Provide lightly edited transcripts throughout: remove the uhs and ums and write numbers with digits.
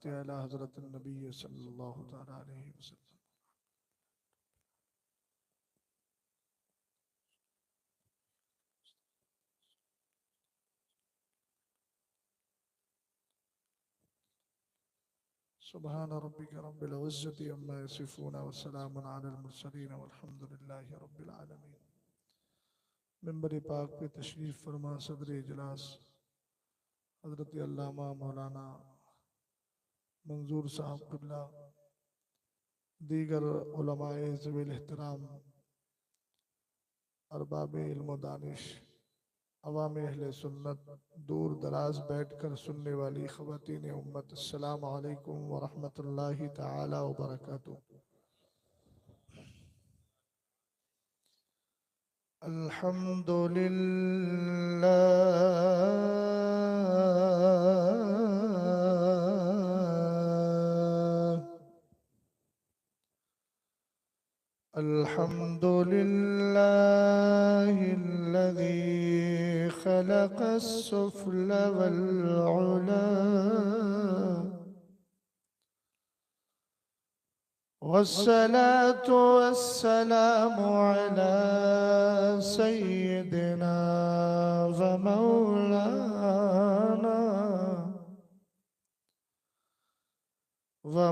अला हज़रत नबी सल्लल्लाहु तआला अलैहि वसल्लम। सुब्हान रब्बिक रब्बिल इज़्ज़ति अम्मा यसिफून व सलामुन अलल मुरसलीन वल्हम्दुलिल्लाहि रब्बिल आलमीन। मिंबर पाक पे तशरीफ़ फरमा सदर इजलास हज़रत अल्लामा मौलाना मंजूर साहब क़िबला, दीगर उलमाए ज़वील एहतराम, अरबाब इल्म व दानिश, अवाम अहले सुन्नत, दूर दराज बैठ कर सुनने वाली ख़वातीन उम्मत, अस्सलामु अलैकुम व रहमतुल्लाहि तआला व बरकातुहू। अल्हम्दुलिल्लाहिल्लज़ी खलक़स-सुफ़्ल वल-उला वस्सलातु वस्सलामु अला सय्यिदिना व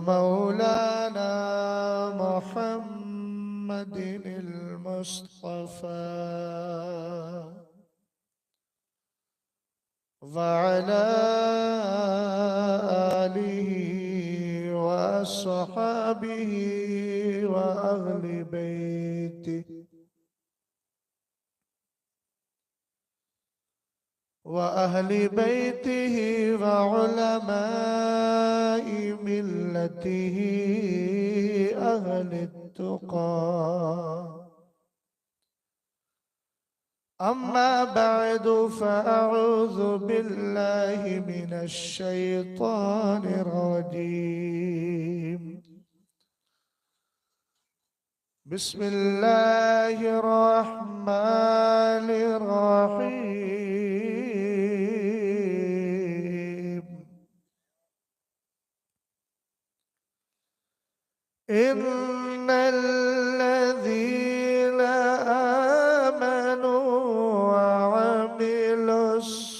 मौलाना मुहम्मदिनिल मुस्तफ़ा व अला आलिहि व अस्हाबिहि व अहलि बैतिहि व उलमाए मिल्लतिहि अहलित तुक़ा। अम्मा बअदु फ़अऊज़ु बिल्लाहि मिनश शैतानिर रजीम। बिस्मिल्लाहिर रहमानिर रहीम। इन्नल्लज़ीना आमनू व अमिलुस्सालिहात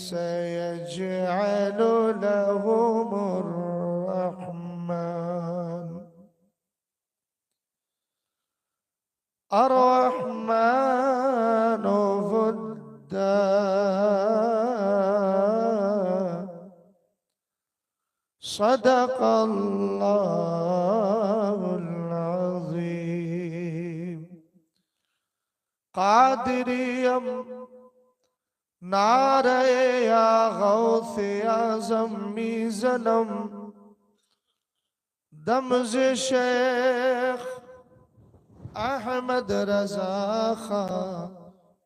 सयजअलु लहुमुर रहमान अर्रहमानु वुद्दा। सदक़ल्लाहुल अज़ीम। क़ादिरियम नारे या गौसे आज़म मीज़नम दमज़ शेख अहमद रज़ा खां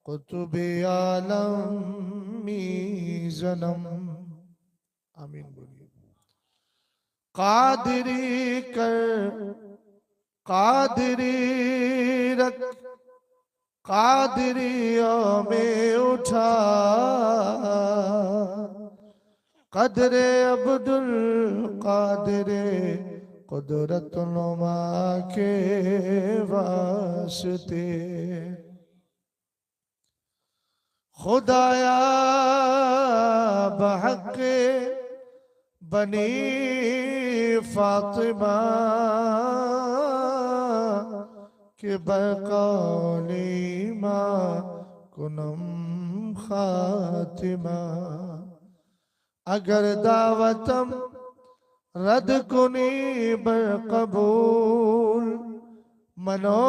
कुतुबे आलम मीज़नम। आमीन बोलिए। कादिरी कर कादिरी रख कादरियों में उठा कदरे अब्दुल कादरे कुदरत नुमा के वास्ते। खुदाया बहक़ बनी फातिमा के बकौलीमा कुनम खातिमा। अगर दावतम रद कुनी बकबूल मनो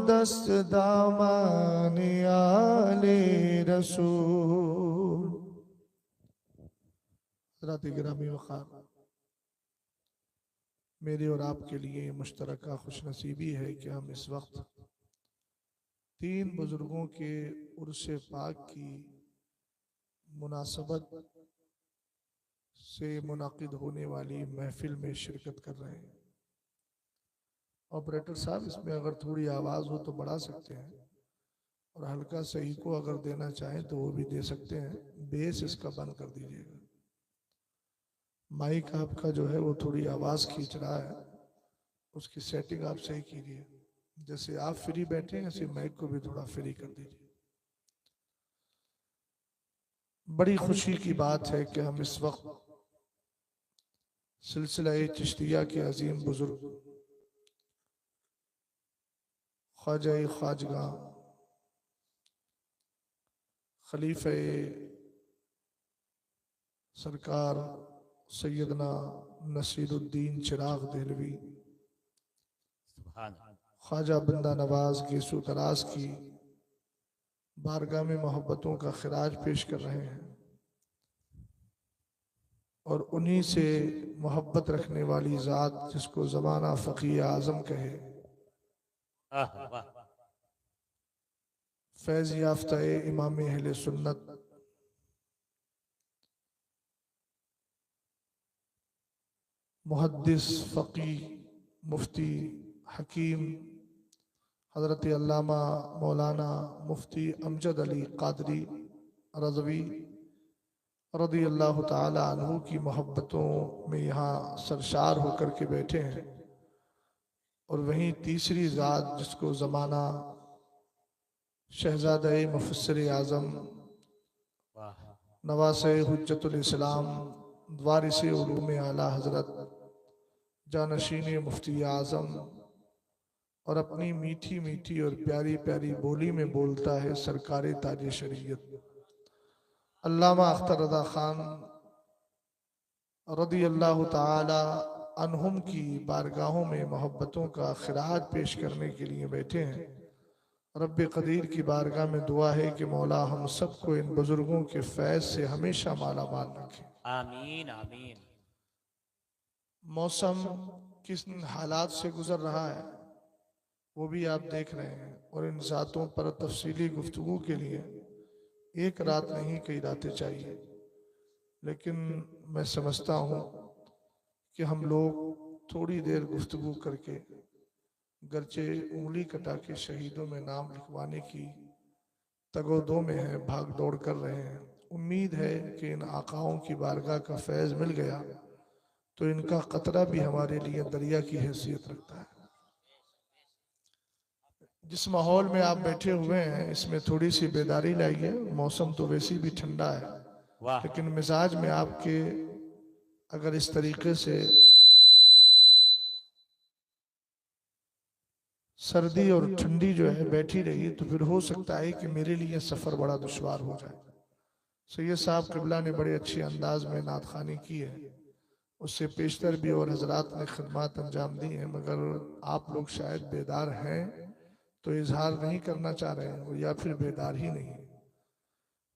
दस्त दामानी आले रसूल। हज़रात गिरामी वक़ार, मेरे और आपके लिए मुश्तरका खुशनसीबी है कि हम इस वक्त तीन बुजुर्गों के उर्स पाक की मुनासबत से मुनाकिद होने वाली महफिल में शिरकत कर रहे हैं ऑपरेटर साहब इसमें अगर थोड़ी आवाज़ हो तो बढ़ा सकते हैं, और हल्का सही को अगर देना चाहें तो वो भी दे सकते हैं। बेस इसका बंद कर दीजिएगा। माइक आपका जो है वो थोड़ी आवाज़ खींच रहा है, उसकी सेटिंग आप सही कीजिए। जैसे आप फ्री बैठे हैं ऐसे माइक को भी थोड़ा फ्री कर दीजिए। बड़ी खुशी की बात है कि हम इस वक्त सिलसिला चिश्तिया के अजीम बुजुर्ग ख्वाजा ख्वाजगा खलीफे सरकार सैयदना नसीरुद्दीन चिराग देहलवी ख्वाजा बंदा नवाज गेसू दराज की बारगाह में मोहब्बतों का खिराज पेश कर रहे हैं, और उन्हीं से मोहब्बत रखने वाली ज़ात जिसको ज़माना फ़क़ी आज़म कहे, फैज़ याफ्ता इमाम अहले सुन्नत मुहद्दिस फ़क़ी मुफ्ती हकीम हज़रत अल्लामा मौलाना मुफ्ती अमजद अली क़ादरी रज़वी रज़ी अल्लाह ताला अन्हु की मोहब्बतों में यहाँ सरशार होकर के बैठे हैं। और वहीं तीसरी ज़ात जिसको ज़माना शहज़ादा मुफस्सिर आज़म नवासे हुज्जतुल इस्लाम वारिसे उलूम आला हज़रत जानशीन मुफ्ती आज़म, और अपनी मीठी मीठी और प्यारी प्यारी बोली में बोलता है सरकारे ताज शरीयत अल्लामा अख्तर रज़ा खान रज़ी अल्लाह ताला अन्हुम की बारगाहों में मोहब्बतों का खिराज पेश करने के लिए बैठे हैं। रब्बे कदीर की बारगाह में दुआ है कि मौला हम सबको इन बुजुर्गों के फैज़ से हमेशा माला माल रखे। आमीन आमीन। मौसम किस हालात से गुजर रहा है वो भी आप देख रहे हैं, और इन ज़ातों पर तफसीली गुफ्तगू के लिए एक रात नहीं कई रातें चाहिए। लेकिन मैं समझता हूँ कि हम लोग थोड़ी देर गुफ्तगू करके गरचे उंगली कटा के शहीदों में नाम लिखवाने की तगोदो में है, भाग दौड़ कर रहे हैं। उम्मीद है कि इन आकाओं की बारगाह का फैज़ मिल गया तो इनका कतरा भी हमारे लिए दरिया की हैसियत रखता है। जिस माहौल में आप बैठे हुए हैं इसमें थोड़ी सी बेदारी लाइए। मौसम तो वैसे भी ठंडा है, लेकिन मिजाज में आपके अगर इस तरीके से सर्दी और ठंडी जो है बैठी रही तो फिर हो सकता है कि मेरे लिए सफ़र बड़ा दुश्वार हो जाए। सैयद साहब क़िबला ने बड़े अच्छे अंदाज में नात खानी की है, उससे पेशतर भी और हजरात ने खिदमत अंजाम दी हैं, मगर आप लोग शायद बेदार हैं तो इजहार नहीं करना चाह रहे हैं, या फिर बेदार ही नहीं।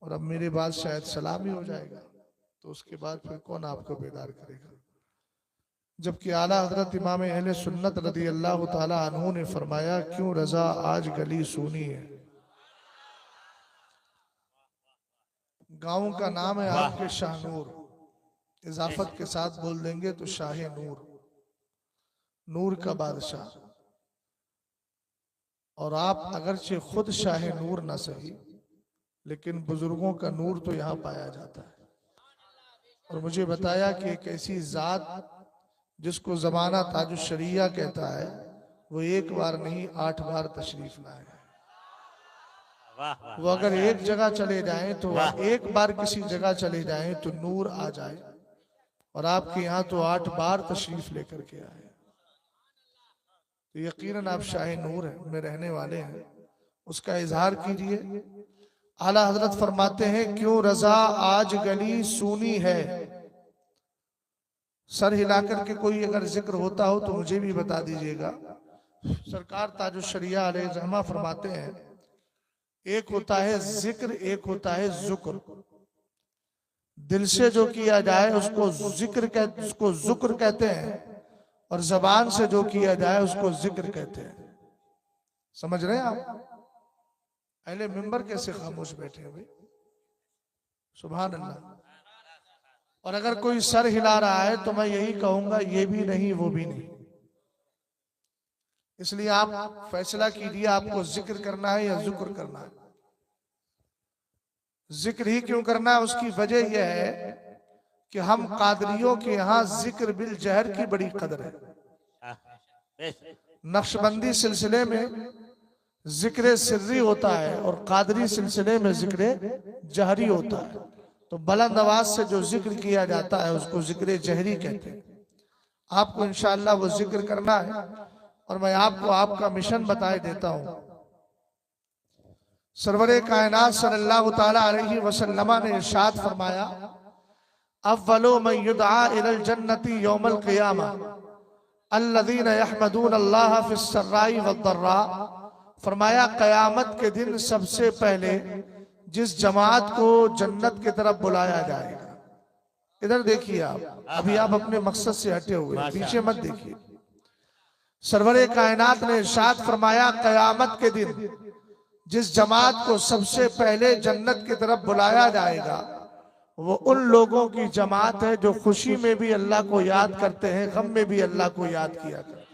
और अब मेरे बाद शायद सलाम ही हो जाएगा, तो उसके बाद फिर कौन आपको बेदार करेगा। जबकि आला हजरत इमाम अहले सुन्नत रज़ी अल्लाह ताला अन्हु ने फरमाया, क्यों रजा आज गली सूनी है। गांव का नाम है आपके शाहनूर, इजाफत के साथ बोल देंगे तो शाह नूर, नूर का बादशाह। और आप अगरचे खुद शाह नूर न सही, लेकिन बुजुर्गों का नूर तो यहाँ पाया जाता है। और मुझे बताया कि एक ऐसी जात जिसको जमाना ताजुश शरिया कहता है, वो एक बार नहीं 8 बार तशरीफ लाए। वो अगर एक जगह चले जाएं तो एक बार किसी जगह चले जाएं तो नूर आ जाए, और आपके यहाँ तो 8 बार तशरीफ लेकर के आए। तो यकीनन आप शाह नूर हैं, में रहने वाले हैं, उसका इजहार कीजिए। आला हजरत फरमाते हैं, क्यों रजा आज गली सूनी है। सर हिलाकर के कोई अगर जिक्र होता हो तो मुझे भी बता दीजिएगा। सरकार ताजुश शरिया अलैहि रहमा फरमाते हैं, एक होता है जिक्र, एक होता है जुक्र। दिल से जो किया जाए उसको जुक्र कहते हैं, और जबान से जो किया जाए उसको जिक्र कहते हैं। समझ रहे हैं आप? अहले मिंबर कैसे खामोश बैठे हैं भाई, सुभान अल्लाह। और अगर कोई सर हिला रहा है तो मैं यही कहूंगा, ये भी नहीं वो भी नहीं। इसलिए आप फैसला कीजिए आपको जिक्र करना है या जुक्र करना है। जिक्र ही क्यों करना है, उसकी वजह यह है कि हम कादरियों के यहाँ जिक्र बिल जहर की बड़ी कदर है। नक्शबंदी सिलसिले में जिक्र सिर्री होता है और कादरी सिलसिले में जिक्र जहरी होता है। तो बुलंद आवाज से जो जिक्र किया जाता है उसको जिक्र जहरी कहते हैं। आपको इंशाअल्लाह वो जिक्र करना है और मैं आपको आपका मिशन बताए देता हूं। सरवरे कायनात सल्लल्लाहु ताला अलैहि वसल्लम ने इरशाद फरमाया, अव्वलु मन युदआ इलल जन्नति यौमल क़ियामा अल्लज़ीना यहमदून अल्लाह फिस सर्राई वद्दर्रा। फरमाया कयामत के दिन सबसे पहले जिस जमात को जन्नत की तरफ बुलाया जाएगा, इधर देखिए आप, अभी आप अपने मकसद से हटे हुए, पीछे मत देखिए। सरवरे कायनात ने इरशाद फरमाया कयामत के दिन जिस जमात को सबसे पहले जन्नत की तरफ बुलाया जाएगा वो उन लोगों की जमात है जो खुशी में भी अल्लाह को याद करते हैं, गम में भी अल्लाह को याद किया करते हैं।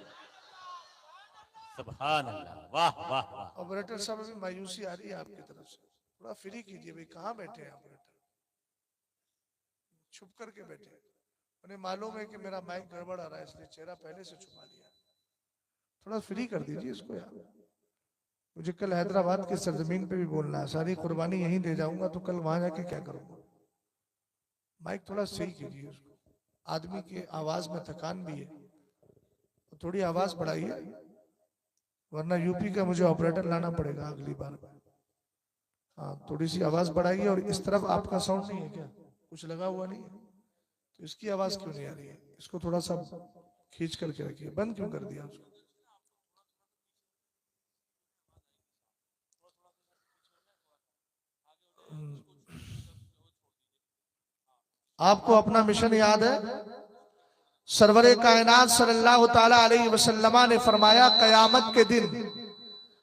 सुभान अल्लाह, वाह वाह वाह। ऑपरेटर साहब अभी मायूसी आ रही है आपकी तरफ से, थोड़ा फ्री कीजिए भाई। कहाँ बैठे हैं ऑपरेटर, छुप करके बैठे हैं। उन्हें मालूम है कि मेरा माइक गड़बड़ आ रहा है इसलिए चेहरा पहले से छुपा लिया। थोड़ा फ्री कर दीजिए इसको यार। मुझे कल हैदराबाद की सरजमीन पे भी बोलना है, सारी कुर्बानी यहीं दे जाऊंगा तो कल वहां जाके क्या करूंगा। माइक थोड़ा सही कीजिए उसको। आदमी की आवाज में थकान भी है तो थोड़ी आवाज बढ़ाइए, वरना यूपी का मुझे ऑपरेटर लाना पड़ेगा अगली बार। हाँ, थोड़ी सी आवाज बढ़ाइए। और इस तरफ आपका साउंड नहीं है क्या, कुछ लगा हुआ नहीं है तो इसकी आवाज क्यों नहीं आ रही है? इसको थोड़ा सा खींच करके रखिए। बंद क्यों कर दिया उसको? आपको अपना मिशन याद है? सरवरे कायनात सल्लल्लाहु ताला अलैहि वसल्लम ने फरमाया कयामत के दिन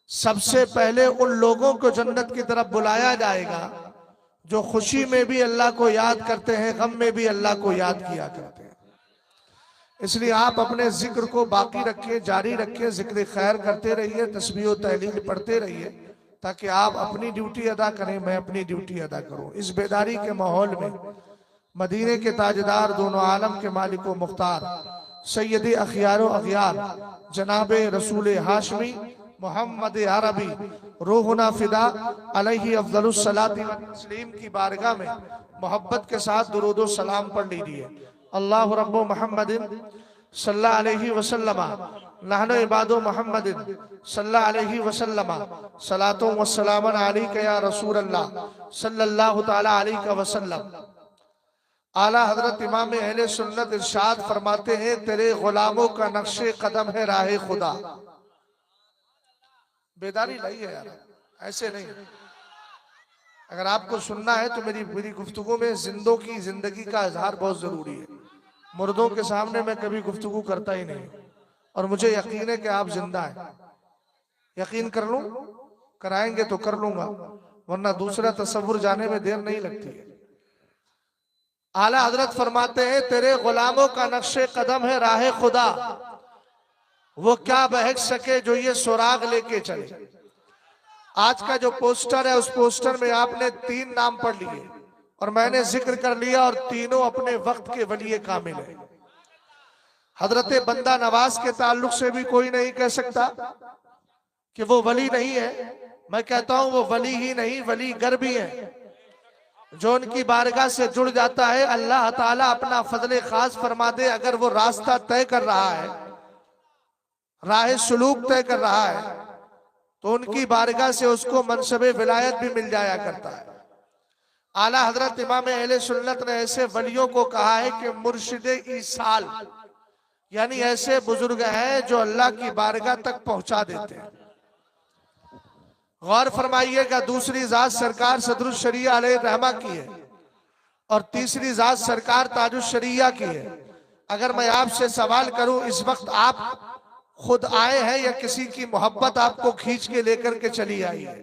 सबसे पहले उन लोगों को जन्नत की तरफ बुलाया जाएगा जो खुशी में भी अल्लाह को याद करते हैं, गम में भी अल्लाह को याद किया करते हैं। इसलिए आप अपने जिक्र को बाकी रखिए, जारी रखिए, जिक्र खैर करते रहिए, तस्बीह व तहलील पढ़ते रहिए, ताकि आप अपनी ड्यूटी अदा करें, मैं अपनी ड्यूटी अदा करूं। इस बेदारी के माहौल में मदीने के ताजदार, दोनों आलम के मालिक व मुख्तार सैयद अखियार अखियार जनाब रसूल हाशमी मोहम्मद अरबी रूहुना फिदा अलैहि अफजलुस सलाति व तस्लीम की बारगाह में मोहब्बत के साथ दुरूद व सलाम पढ़ लीजिए। अल्लाह रब्बु मुहम्मदिन सल्लल्लाहु अलैहि वसल्लम नहनु इबादु मुहम्मदिन सल्लल्लाहु अलैहि वसल्लम सलातो व सलामन अलैका या रसूल अल्लाह सल्लल्लाहु तआला अलैहि वसल्लम। आला हजरत इमाम अहले सुन्नत इरशाद फरमाते हैं तेरे गुलामों का नक्शे कदम है राह खुदा। बेदारी लाइए यार, ऐसे नहीं। अगर आपको सुनना है तो मेरी गुफ्तगू में जिंदों की जिंदगी का इजहार बहुत जरूरी है। मुर्दों के सामने मैं कभी गुफ्तगू करता ही नहीं और मुझे यकीन है कि आप जिंदा हैं। यकीन कर लूं, कराएंगे तो कर लूंगा, वरना दूसरा तस्वुर जाने में देर नहीं लगती है। आला हजरत फरमाते हैं तेरे गुलामों का नक्शे कदम है राह खुदा, वो क्या बहक सके जो ये सुराग लेके चले। आज का जो पोस्टर है उस पोस्टर में आपने 3 नाम पढ़ लिए और मैंने जिक्र कर लिया और तीनों अपने वक्त के वली कामिल है। हजरत बंदा नवाज के ताल्लुक से भी कोई नहीं कह सकता कि वो वली नहीं है। मैं कहता हूं वो वली ही नहीं वली गर भी है। जो उनकी बारगाह से जुड़ जाता है अल्लाह ताला अपना फजले खास फरमा दे। अगर वो रास्ता तय कर रहा है, राह सुलूक तय कर रहा है, तो उनकी बारगाह से उसको मनसबे विलायत भी मिल जाया करता है। आला हजरत इमाम अहले सुन्नत ने ऐसे वलियों को कहा है कि मुर्शिदे ईसाल, यानी ऐसे बुजुर्ग हैं जो अल्लाह की बारगाह तक पहुंचा देते हैं। गौर फरमाइएगा, दूसरी जात सरकार सदरुश शरिया अलैहि रहमा की है और तीसरी जात सरकार ताजुश शरिया की है। अगर मैं आपसे सवाल करूं इस वक्त आप खुद आए हैं या किसी की मोहब्बत आपको खींच के लेकर के चली आई है,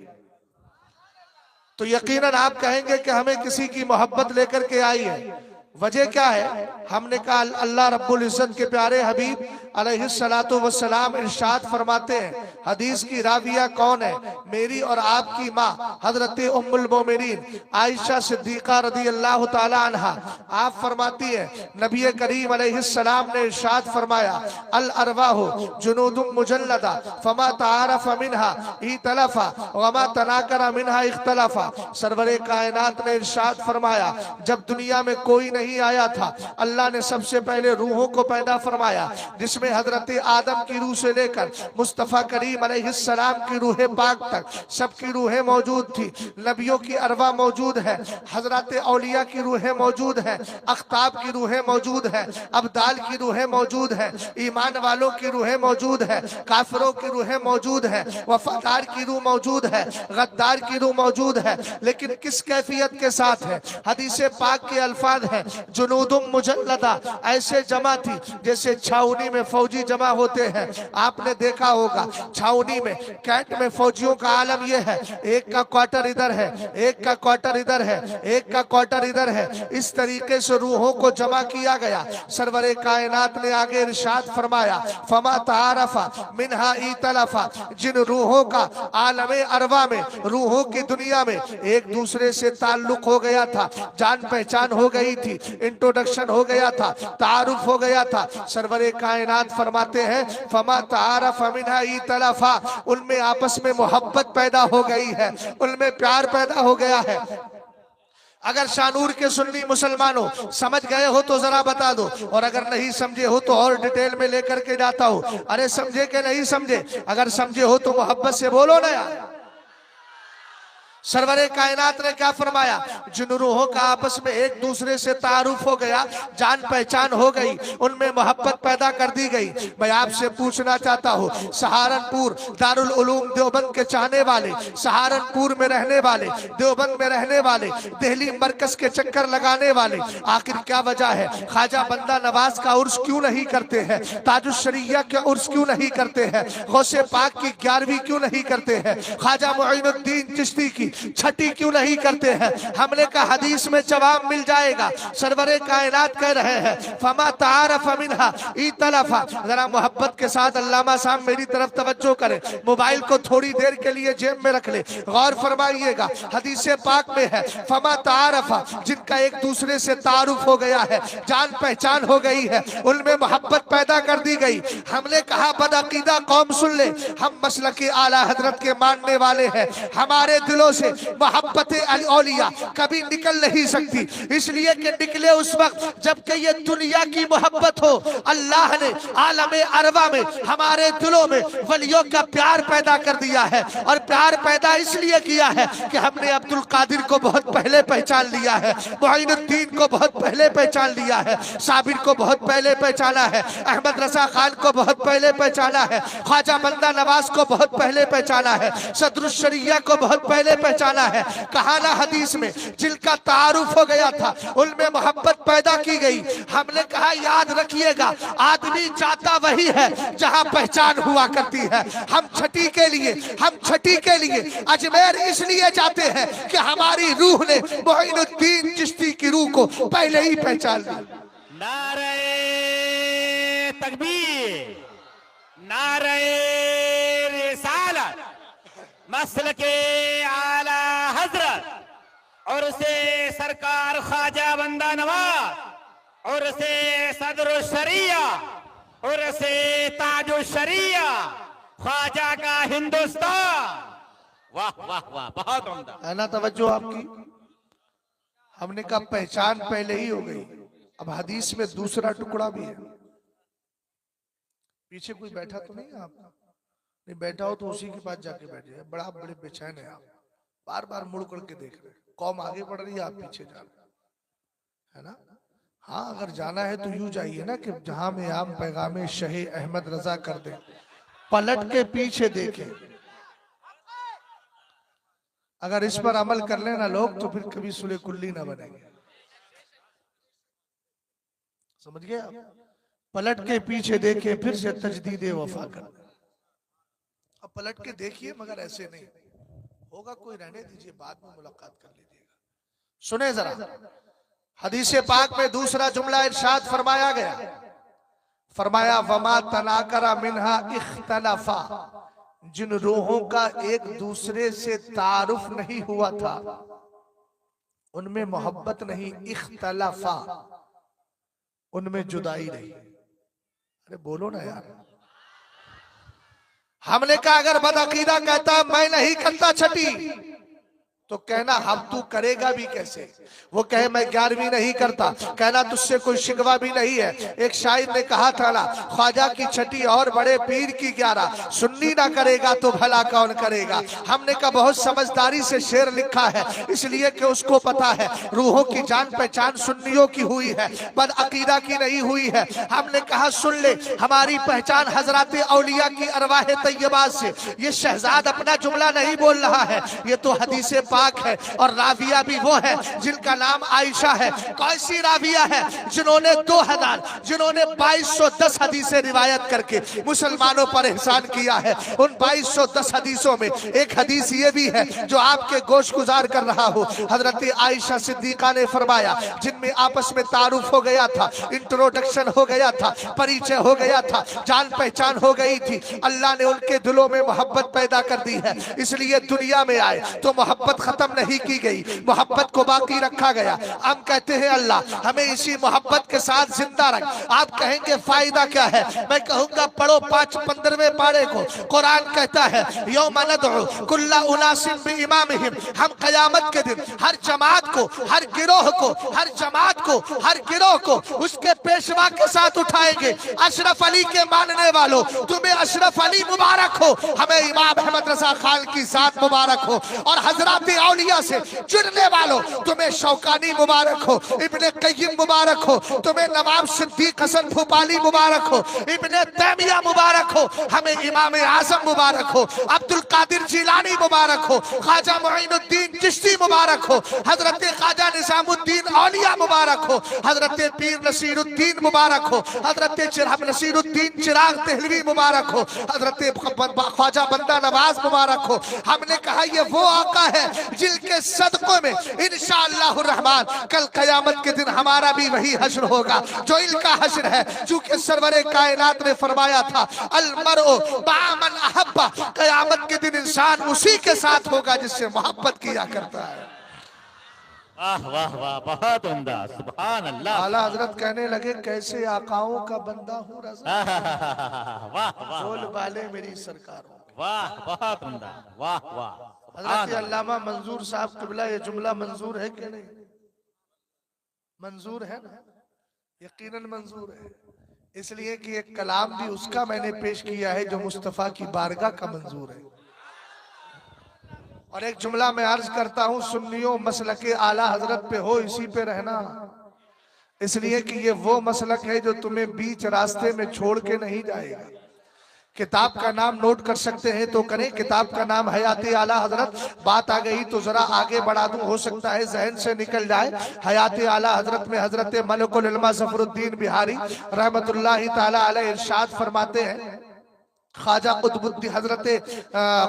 तो यकीनन आप कहेंगे कि हमें किसी की मोहब्बत लेकर के आई है। वजह क्या है? हमने कहा अल्लाह रब्बुल इज्जत के प्यारे हबीब अलैहिस्सलातु वस्सलाम इरशाद फरमाते हैं, हदीस की राविया कौन है? मेरी और आपकी माँ हजरत उम्मुल मोमिनीन आयशा सिद्दीका रदियल्लाहु ताला अन्हा। आप फरमाती है नबी करीम अलैहिस्सलाम ने इरशाद फरमाया, अल अरवाहु जुनूदुम मुजल्लदा फमा तारफ मिनहा इतलफा वमा तनाकरा मिनहा इख्तलफा। सरवरे कायनात ने इरशाद फरमाया, जब दुनिया में कोई नहीं आया था, अल्लाह ने सबसे पहले रूहों को पैदा फरमाया, जिसमें हजरत आदम की रूह से लेकर मुस्तफा करीम अलैहिस्सलाम की रूह पाक तक सबकी रूहें मौजूद थी। नबियों की अरवा मौजूद है, हजरत औलिया की रूहें मौजूद है, अख्ताब की रूहें मौजूद है, अब्दाल की रूहें मौजूद है, ईमान वालों की रूहें मौजूद है, काफिरों की रूहें मौजूद है, वफादार की रूह मौजूद है, गद्दार की रूह मौजूद है। लेकिन किस कैफियत के साथ है? हदीस पाक के अल्फाज है, जुनूदुम मुजल्लदा, ऐसे जमा थी जैसे छावनी में फौजी जमा होते हैं। आपने देखा होगा छावनी में कैंट में फौजियों का आलम यह है, एक का क्वार्टर इधर है, एक का क्वार्टर इधर है, एक का क्वार्टर इधर है। इस तरीके से रूहों को जमा किया गया। सरवरे कायनात ने आगे इरशाद फरमाया, फमा तारफा मिनहा इतलफा, जिन रूहों का आलमे अरवा में, रूहों की दुनिया में एक दूसरे से ताल्लुक हो गया था, जान पहचान हो गई थी, इंट्रोडक्शन हो गया था, तारुफ हो गया था। सरवरे कायनात फरमाते हैं, फमा तारफ मिनहा इतलफा, उनमें आपस में मोहब्बत पैदा हो गई है, उनमें प्यार पैदा हो गया है। अगर शानूर के सुन्नी मुसलमानों समझ गए हो तो जरा बता दो, और अगर नहीं समझे हो तो और डिटेल में लेकर के जाता हूं। अरे समझे के नहीं समझे? अगर समझे हो तो मोहब्बत से बोलो ना यार। सरवरे कायनात ने क्या फरमाया? जिन रूहों का आपस में एक दूसरे से तारुफ हो गया, जान पहचान हो गई, उनमें मोहब्बत पैदा कर दी गई। मैं आपसे पूछना चाहता हूँ, सहारनपुर दारुल उलूम देवबंद के चाहने वाले, सहारनपुर में रहने वाले, देवबंद में रहने वाले, दिल्ली मरकज के चक्कर लगाने वाले, आखिर क्या वजह है? ख्वाजा बंदा नवाज का उर्स क्यों नहीं करते हैं? ताजुश शरिया के उर्स क्यों नहीं करते हैं? गौसे पाक की 11वीं क्यों नहीं करते हैं? ख्वाजा मुइनुद्दीन चिश्ती की छठी क्यों नहीं करते हैं? हमने कहा हदीस में जवाब मिल जाएगा। सरवरे कायनात कह रहे हैं, फमा तारफ मिनहा इतलफा। जरा मोहब्बत के साथ अल्लामा साहब मेरी तरफ तवज्जो करें, मोबाइल को थोड़ी देर के लिए जेब में रख ले, गौर फरमाइएगा। हदीस पाक में है, फमा तारफा, जिनका एक दूसरे से तारुफ हो गया है, जान पहचान हो गई है, उनमें मोहब्बत पैदा कर दी गई। हमने कहा बदअकीदा कौम सुन ले, हम मसलक आला हजरत के मानने वाले हैं, हमारे दिलों से मोहब्बत औलिया कभी निकल नहीं सकती, इसलिए कि निकले उस वक्त जबकि ये दुनिया की मोहब्बत हो। अल्लाह ने आलमे अरवा में हमारे दिलों में वलियों का प्यार पैदा कर दिया है, और प्यार पैदा इसलिए किया है कि हमने अब्दुल कादिर को बहुत पहले पहचान लिया है, मुइनुद्दीन को बहुत पहले पहचान लिया है, साबिर को बहुत पहले पहचाना है, अहमद रजा खान को बहुत पहले पहचाना है, ख्वाजा बंदा नवाज को बहुत पहले पहचाना है, सदरुश शरिया को बहुत पहले पहचाना है। कहा ना हदीस में, जिनका तारुफ हो गया था उनमें मोहब्बत पैदा की गई। हमने कहा याद रखिएगा, आदमी जाता वही है जहां पहचान हुआ करती है। हम छठी के लिए अजमेर इसलिए जाते हैं कि हमारी रूह ने मुइनुद्दीन चिश्ती की रूह को पहले ही पहचान लिया। नारे तकबीर, नारे रिसालत, मसल के आला हजरत और उसे सरकार ख्वाजा बंदा नवाज और उसे सदर शरिया और उसे ताजो शरिया ख्वाजा का हिंदुस्तान। वाह वाह वाह, बहुत उम्दा है ना तवज्जो आपकी। हमने कहा पहचान पहले ही हो गई। अब हदीस में दूसरा टुकड़ा भी है। पीछे कोई बैठा तो नहीं है? आप नहीं बैठा हो तो उसी के पास जाके बैठे। बड़े बेचैन है आप, बार बार मुड़ करके देख रहे हैं। कौम आगे बढ़ रही है, आप पीछे जा रहे है ना। हाँ, अगर जाना है तो यूं जाइए ना कि जहां में आम पैगामे शहे अहमद रजा कर दे, पलट के पीछे देखे। अगर इस पर अमल कर लेना लोग तो फिर कभी सुले कुल्ली ना बनेंगे। समझ गए आप? पलट के पीछे देखे फिर से तजदीदे वफा कर। अब पलट के देखिए, मगर ऐसे नहीं होगा। कोई रहने दीजिए, बाद में मुलाकात कर लीजिएगा। सुने जरा, हदीस पाक में दूसरा जुमला इरशाद फरमाया गया, फरमाया वमा तनाकरा मिनहा इख्तलफा, जिन रूहों का एक दूसरे से तारुफ नहीं हुआ था उनमें मोहब्बत नहीं, इख्तलफा उनमें जुदाई नहीं। अरे बोलो ना यार। हमने कहा अगर बदअकीदा कहता मैं नहीं करता छठी तो कहना हम तू करेगा भी कैसे। वो कहे मैं 11वीं नहीं करता, कहना तुझसे कोई शिकवा भी नहीं है। एक शायर ने कहा था ना, ख्वाजा की छठी और बड़े पीर की 11, सुन्नी ना करेगा तो भला कौन करेगा। हमने कहा बहुत समझदारी से शेर लिखा है, इसलिए कि उसको पता है रूहों की जान पहचान सुन्नियों की हुई है, बदअकीदा की नहीं हुई है। हमने कहा सुन ले, हमारी पहचान हजरत औलिया की अरवाह तैयबा से। ये शहजाद अपना जुमला नहीं बोल रहा है, ये तो हदीस पाक है। और राविया भी वो है जिनका नाम आयशा है। कैसी राविया है? जिन्होंने 2210 हदीसें रिवायत करके मुसलमानों पर एहसान किया है। उन 2210 हदीसों में एक हदीस ये भी है जो आपके गोश गुजार कर रहा हो। हजरत आयशा सिद्दीका ने फरमाया, जिनमें आपस में तारुफ हो गया था, इंट्रोडक्शन हो गया था, परिचय हो गया था, जान पहचान हो गई थी, अल्लाह ने उनके दिलों में मोहब्बत पैदा कर दी है। इसलिए दुनिया में आए तो मोहब्बत खत्म नहीं की गई, मोहब्बत को बाकी रखा गया। हम कहते हैं अल्लाह हमें इसी मोहब्बत के साथ जिंदा रख। आप कहेंगे फायदा क्या है? मैं कहूंगा पढ़ो 15वें पारे को। कुरान कहता है यौम नदउ कुल्ला उनासिम बिइमामिहिम, हम कयामत के दिन हर जमात को, हर गिरोह को, हर जमात को, हर गिरोह को उसके पेशवा के साथ उठाएंगे। अशरफ अली के मानने वालों, तुम्हें अशरफ अली मुबारक हो, हमें इमाम अहमद रजा खान की जात मुबारक हो। और हजरत औलिया से जुड़ने वालों, तुम्हें शौकानी मुबारक हो, इब्ने कय्यिम मुबारक हो, तुम्हें नवाब सिद्दीक हसन भोपाली मुबारक हो, इब्ने तैमिया मुबारक हो, हमें इमाम आजम मुबारक हो, अब्दुल कादिर जिलानी मुबारक हो, ख्वाजा मुईनुद्दीन चिश्ती मुबारक हो, हजरत ख्वाजा निजामुद्दीन औलिया मुबारक हो, हजरत पीर नसीरुद्दीन मुबारक हो, हजरत नसीरुद्दीन चिराग देहलवी मुबारक हो, हजरत ख्वाजा बंदा नवाज मुबारक हो। हमने कहा ये वो आका है जिनके सदकों में इंशाअल्लाह रहमान कल कयामत के दिन हमारा भी वही हश्र होगा जो इनका हश्र है। चूंकि सरवरे कायनात ने फरमाया था अल मरउ बामन अहब्बा, कयामत के दिन इंसान उसी के साथ होगा जिससे मोहब्बत किया करता है। वाह वाह वाह, बहुत उम्दा, सुभान अल्लाह। आला हजरत कहने लगे कैसे आकाओं का बंदा हूँ रज़ा, वाह वाह बोल वाले मेरी सरकार। वाह, बहुत उम्दा, वाह वाह। हजरत अल्लामा मंजूर साहब क़िबला, ये जुमला मंजूर है कि नहीं? मंजूर है ना? यकीनन मंजूर है, इसलिए कि एक कलाम भी उसका मैंने पेश किया है जो मुस्तफ़ा की बारगाह का मंजूर है। और एक जुमला मैं अर्ज करता हूँ, सुन्नियों मसलके आला हजरत पे हो, इसी पे रहना, इसलिए कि ये वो मसलक है जो तुम्हें बीच रास्ते में छोड़ के नहीं जाएगा। किताब का नाम नोट कर सकते हैं तो करें, किताब का नाम हयाती आला हजरत। बात आ गई तो जरा आगे बढ़ा दूं, हो सकता है जहन से निकल जाए। हयाती आला हजरत में हजरत मलकुल इल्मा ज़फरुद्दीन बिहारी रहमतुल्लाहि ताला अलैह इरशाद फरमाते हैं, ख्वाजा कुतुबुद्दीन हजरत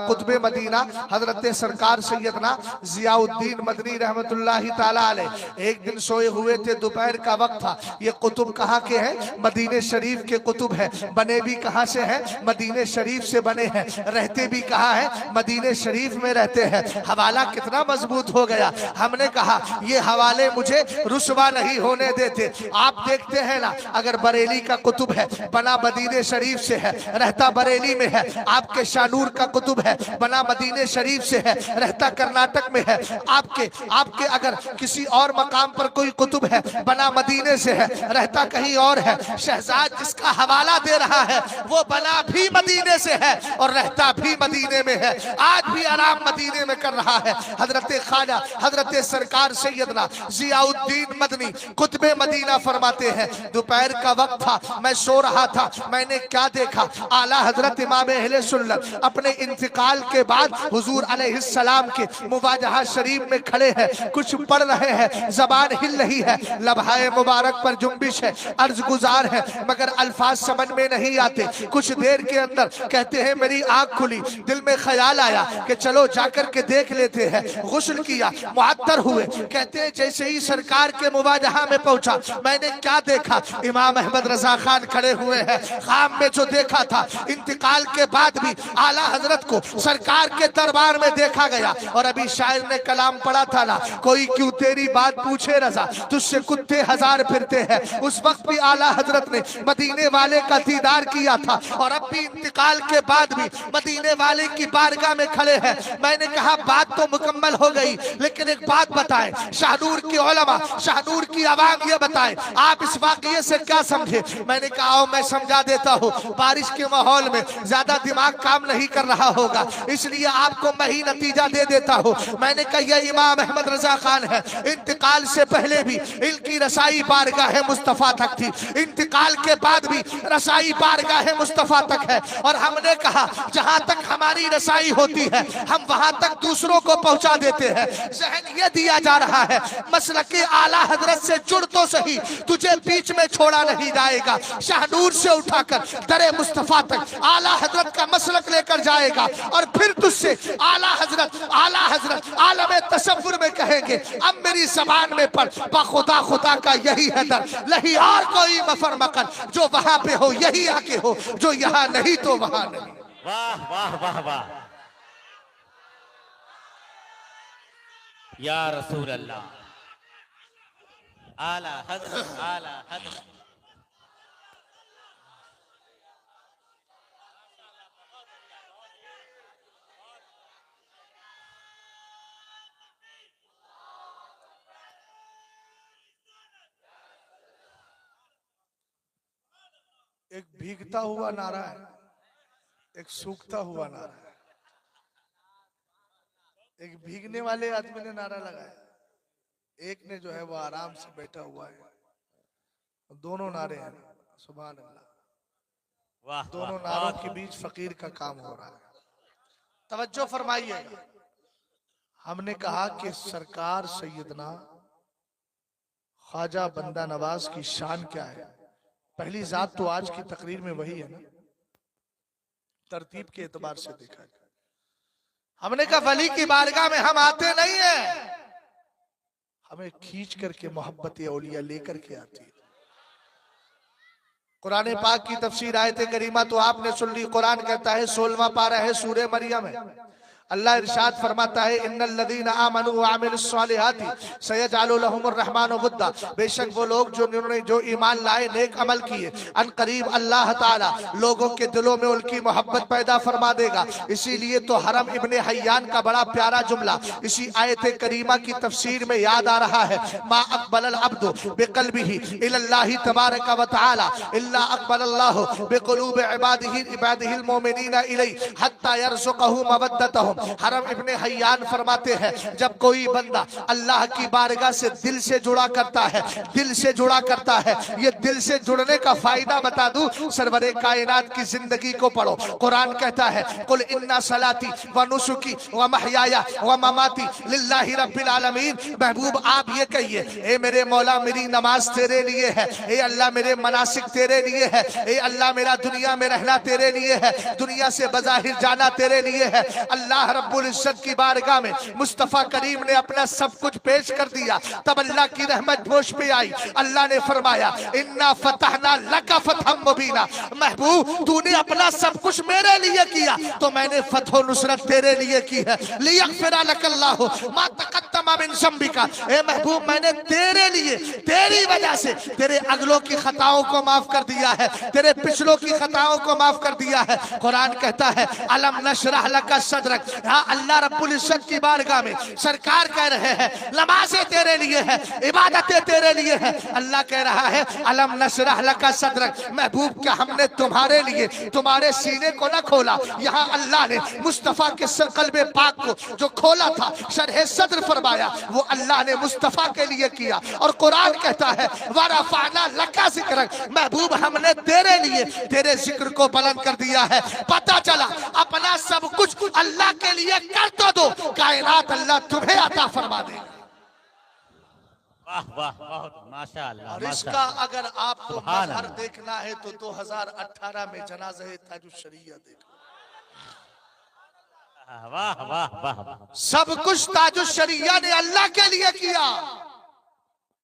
कुतुब मदीना हजरत सरकार सैयदना जियाउद्दीन मदनी रहमतुल्लाहि ताला अलैह एक दिन सोए हुए थे, दोपहर का वक्त था। ये कुतुब कहाँ के हैं? मदीने शरीफ के कुतुब हैं। बने भी कहाँ से हैं? मदीने शरीफ से बने हैं। रहते भी कहाँ हैं? मदीने शरीफ में रहते हैं। हवाला कितना मजबूत हो गया। हमने कहा ये हवाले मुझे रुसवा नहीं होने देते। आप देखते हैं ना, अगर बरेली का कुतुब है, बना मदीने शरीफ से है, रहता बरेली में है। आपके शानूर का कुतुब है, बना मदीने शरीफ से है, रहता कर्नाटक में है। आपके अगर किसी और मकाम पर कोई कुतुब है, बना मदीने से है, रहता कहीं और है। शहजाद जिसका हवाला दे रहा है वो बना भी मदीने से है और रहता भी मदीने में है। आज भी आराम मदीने में कर रहा है। हजरत ख्वाजा हजरत सरकार सैयदना जियाउद्दीन मदनी कुतुबे मदीना फरमाते हैं, दोपहर का वक्त था, मैं सो रहा था, मैंने क्या देखा? आला हजरत हजरत इमाम अहले सुन्नत अपने इंतकाल के बाद हुजूर अलैहिस्सलाम के मुवाजहा शरीफ में खड़े हैं, कुछ पढ़ रहे हैं, जबान हिल रही है, लम्हाए मुबारक पर जुम्बिश है, अर्ज गुजार है, मगर अल्फाज समझ में नहीं आते। कुछ देर के अंदर कहते हैं मेरी आंख खुली, दिल में ख्याल आया कि चलो जाकर के देख लेते हैं। गुस्ल किया, मुअत्तर हुए। कहते हैं जैसे ही सरकार के मुवाजहा में पहुंचा, मैंने क्या देखा, इमाम अहमद रजा खान खड़े हुए हैं। ख्वाब में जो देखा था, इंतकाल के बाद भी आला हजरत को सरकार के दरबार में देखा गया। और अभी शायर ने कलाम पढ़ा था ना, कोई क्यों तेरी बात पूछे रजा, तुझसे कुत्ते हजार फिरते हैं। उस वक्त भी आला हजरत ने मदीने वाले का दीदार किया था और अब भी इंतकाल के बाद भी मदीने वाले की बारगाह में खड़े हैं। मैंने कहा बात तो मुकम्मल हो गई, लेकिन एक बात बताएं, शाहनूर की उलमा, शाहनूर की आवाम ये बताएं, आप इस वाकये से क्या समझे। मैंने कहा आओ मैं समझा देता हूँ। बारिश के माहौल में ज्यादा दिमाग काम नहीं कर रहा होगा, इसलिए आपको मैं ही नतीजा दे देता हूँ। मैंने कहा यह इमाम अहमद रजा खान है, इंतकाल से पहले भी इनकी रसाई बारगाह मुस्तफा तक थी, इंतकाल के बाद भी रसाई बारगाह मुस्तफा तक है। और हमने कहा जहां तक हमारी रसाई होती है हम वहां तक दूसरों को पहुंचा देते हैं। जहन ये दिया जा रहा है मसलके आला हजरत से जुड़ तो सही, तुझे बीच में छोड़ा नहीं जाएगा। शाहनूर से उठाकर दरे मुस्तफा तक आला हजरत का मसलक लेकर जाएगा और फिर तुझसे आला हजरत आलम तसव्वुर में कहेंगे अब मेरी जबान में पढ़, बखुदा खुदा का यही है दर, नहीं और कोई मफर मकर, जो वहां पे हो यही आके हो, जो यहाँ नहीं तो वहां नहीं। वाह वाह वाह वाह, या रसूल अल्लाह, आला हजरत, आला हजरत। एक भीगता हुआ नारा है, एक सूखता हुआ नारा है। एक भीगने वाले आदमी ने नारा लगाया, एक ने जो है वो आराम से बैठा हुआ है। दोनों नारे हैं, सुभान अल्लाह। वाह, दोनों वाह, नारों वाह। के बीच फकीर का काम हो रहा है। तवज्जो फरमाइए, हमने कहा कि सरकार सैयदना ख्वाजा बंदा नवाज की शान क्या है। पहली जात तो आज की तकरीर में वही है ना, तरतीब के एतबार से देखा है। हमने कहा वली की बारगाह में हम आते नहीं है, हमें खींच करके मोहब्बत औलिया लेकर के आती है। कुरान पाक की तफसीर आयत करीमा तो आपने सुन ली। कुरान कहता है 16वां पारा है सूरह मरियम है, अल्लाह इरशाद फरमाता है इन्नल लदीना आमनू व अमिलुस सालिहाति सयजअलु लहुमुर रहमानु वुद्दा, बेशक वो लोग जो ईमान लाए, नेक अमल किए, अन करीब अल्लाह ताला लोगों के दिलों में उनकी मोहब्बत पैदा फरमा देगा। इसीलिए तो हरम इब्ने हय्यान का बड़ा प्यारा जुमला इसी आयत करीमा की तफसीर में याद आ रहा है, मा अक़बलल अब्दु बिक़ल्बिही इलल्लाहि तबारक व तआला इल्ला अक़बलल्लाहु बिक़ुलूबि इबादिहिल मोमिनीना इलैहि हत्ता यरज़ुक़हु मवद्दतहुम। हरम इब्ने हय्यान फरमाते हैं जब कोई बंदा अल्लाह की बारगाह से दिल से जुड़ा करता है, दिल से जुड़ा करता है, ये दिल से जुड़ने का फायदा बता दूं, सरवरे कायनात की जिंदगी को पढ़ो। कुरान कहता है कुल इन्ना सलाती व नुसुकी व महयाया व ममाती लिल्लाहि रब्बिल आलमीन। महबूब आप ये कहिए, ए मेरे मौला मेरी नमाज तेरे लिए है, ए अल्लाह मेरे मनासिक तेरे लिए है, ए अल्लाह मेरा दुनिया में रहना तेरे लिए है, दुनिया से बज़ाहिर जाना तेरे लिए है। अल्लाह रब्बुल इज्जत की बारगाह में मुस्तफा करीम ने अपना सब कुछ पेश कर दिया, तब अल्लाह की रहमत होश पे आई। अल्लाह ने फरमाया इन्ना फतहना लका फतहम मुबीना, महबूब तूने अपना सब कुछ मेरे लिए किया तो मैंने फतह नुसरत तेरे लिए की है। लियगफिर लकल्लाहु मा तक़द्दम मिन ज़ंबिका, ए महबूब मैंने तेरे लिए, तेरी वजह से तेरे अगलों की खताओं को माफ कर दिया है, तेरे पिछलों की खताओं को माफ कर दिया है। कुरान कहता है अलम नशरह लका सदरक, हाँ अल्लाह रब्बुल इज्जत की बारगाह में सरकार कह रहे हैं नमाज़ें तेरे लिए है, इबादतें तेरे लिए है। अल्लाह कह रहा है अलम नशरह लका सदरक, महबूब क्या हमने तुम्हारे लिए तुम्हारे सीने को न खोला। यहाँ अल्लाह ने मुस्तफा के कल्बे पाक को जो खोला था, शरह सद्र फरमा फरमाया वो अल्लाह ने मुस्तफा के लिए किया। और कुरान कहता है वरफअना लका ज़िक्रक, महबूब हमने तेरे लिए तेरे जिक्र को बुलंद कर दिया है। पता चला अपना सब कुछ अल्लाह के लिए कर तो दो, कायनात अल्लाह तुम्हें अता फरमा देगा। वाह वाह वाह, माशाअल्लाह। और इसका अगर आपको मजहर देखना है तो 2018 में जनाज़े ताजुश्शरिया देखो। वाह वाह वाह वाह, सब कुछ ताजुश्शरिया ने अल्लाह के लिए किया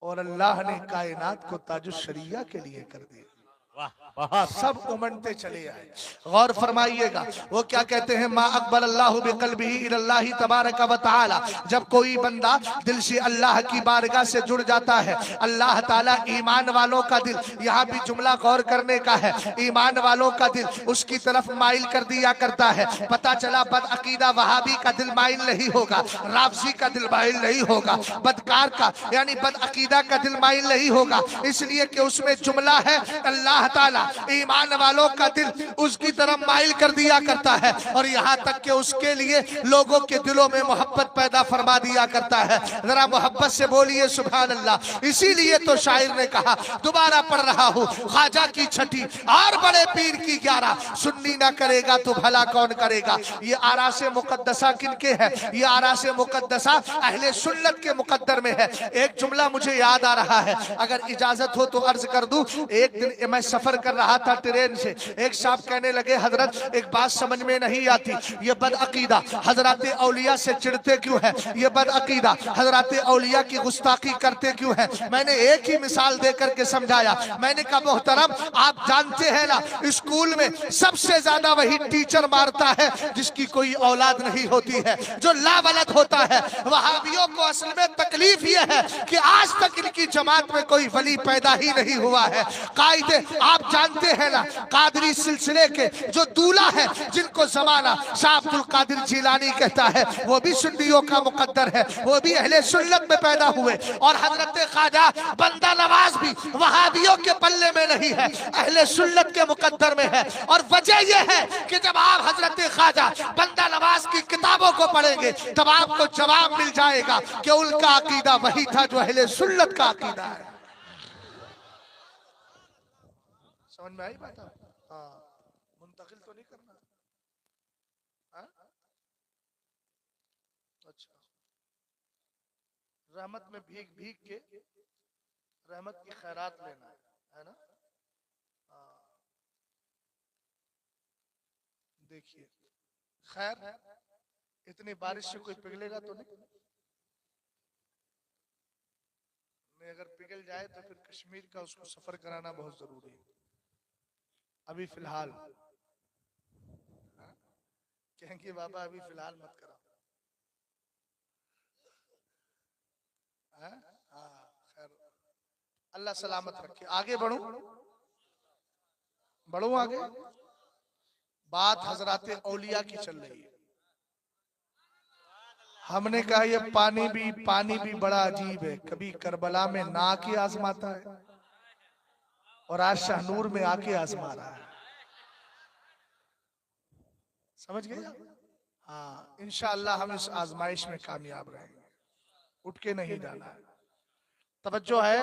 और अल्लाह ने कायनात को ताजुश्शरिया के लिए कर दिया। वाह बहुत। सब उमड़ते चले आए। गौर फरमाइएगा वो क्या कहते हैं, मा अकबल अल्लाहु बिक़ल्बिही इलल्लाहि तबारक व तआला। जब कोई बंदा दिल से अल्लाह की बारगाह से जुड़ जाता है, अल्लाह ताला ईमान वालों का दिल, यहाँ भी जुमला गौर करने का है, ईमान वालों का दिल उसकी तरफ माइल कर दिया करता है। पता चला बदअकीदा वहाबी का दिल माइल नहीं होगा, राफजी का दिल माइल नहीं होगा, बदकार का यानी बदअकीदा का दिल माइल नहीं होगा, इसलिए कि उसमें जुमला है अल्लाह ताला ईमान वालों का दिल उसकी तरफ माइल कर दिया करता है और यहाँ तक कि उसके लिए लोगों के दिलों में मोहब्बत पैदा फरमा दिया करता है। जरा मोहब्बत से बोलिए सुभान अल्लाह। इसीलिए तो शायर ने कहा, दोबारा पढ़ रहा हूँ, ख्वाजा की छठी और बड़े पीर की 11, सुन्नी ना करेगा तो भला कौन करेगा। ये आरासे मुकद्दसा किनके है, ये आरासे मुकद्दसा अहले सुन्नत के मुकद्दर में है। एक जुमला मुझे याद आ रहा है, अगर इजाजत हो तो अर्ज कर दूं। एक दिन मैं सफर कर रहा था ट्रेन से, एक साहब कहने लगे हजरत एक बात समझ में नहीं आती, ये बदअकीदा हजरत औलिया से चिढ़ते क्यों है, ये बदअकीदा हजरत औलिया की गुस्ताखी करते क्यों है। मैंने एक ही मिसाल देकर के समझाया। मैंने कहा मोहतरम आप जानते हैं ना, स्कूल में सबसे ज्यादा वही टीचर मारता है जिसकी कोई औलाद नहीं होती है, जो लावलद होता है। वहाबियों को असल में तकलीफ ये है कि आज तक इनकी जमात में कोई वली पैदा ही नहीं हुआ है। कायदे आप जानते हैं ना, कादरी सिलसिले के जो दूल्हा है जिनको जमाना शाह अब्दुल कादिर जिलानी कहता है, वो भी सुन्नियों का मुकद्दर है, वो भी अहले सुन्नत में पैदा हुए। और हजरत ख्वाजा बंदा नवाज भी वहाबियों के पल्ले में नहीं है, अहले सुन्नत के मुकद्दर में है। और वजह यह है कि जब आप हजरत ख्वाजा बंदा नवाज की किताबों को पढ़ेंगे तब आपको जवाब मिल जाएगा कि उनका अकीदा वही था जो अहले सुन्नत का अकीदा है। समझ में आई बात? हाँ, मुंतकिल तो नहीं करना। हाँ? अच्छा, रहमत में भीग भीग के रहमत की खैरात लेना है ना। हाँ, देखिए खैर इतनी बारिश से कोई पिघलेगा तो नहीं, अगर पिघल जाए तो फिर कश्मीर का उसको सफर कराना बहुत जरूरी है। अभी फिलहाल कहेंगे बाबा अभी फिलहाल मत करो। खैर अल्लाह सलामत रखे। आगे बढ़ूं आगे। बात हजरात औलिया की चल रही है। हमने कहा ये पानी भी बड़ा अजीब है, कभी करबला में ना आके आजमाता है और आज शाहनूर में आके आजमा रहा है। समझ गए? हाँ, इंशाअल्लाह हम इस आजमाइश में कामयाब रहेंगे, उठ के नहीं जाना है। तवज्जो है,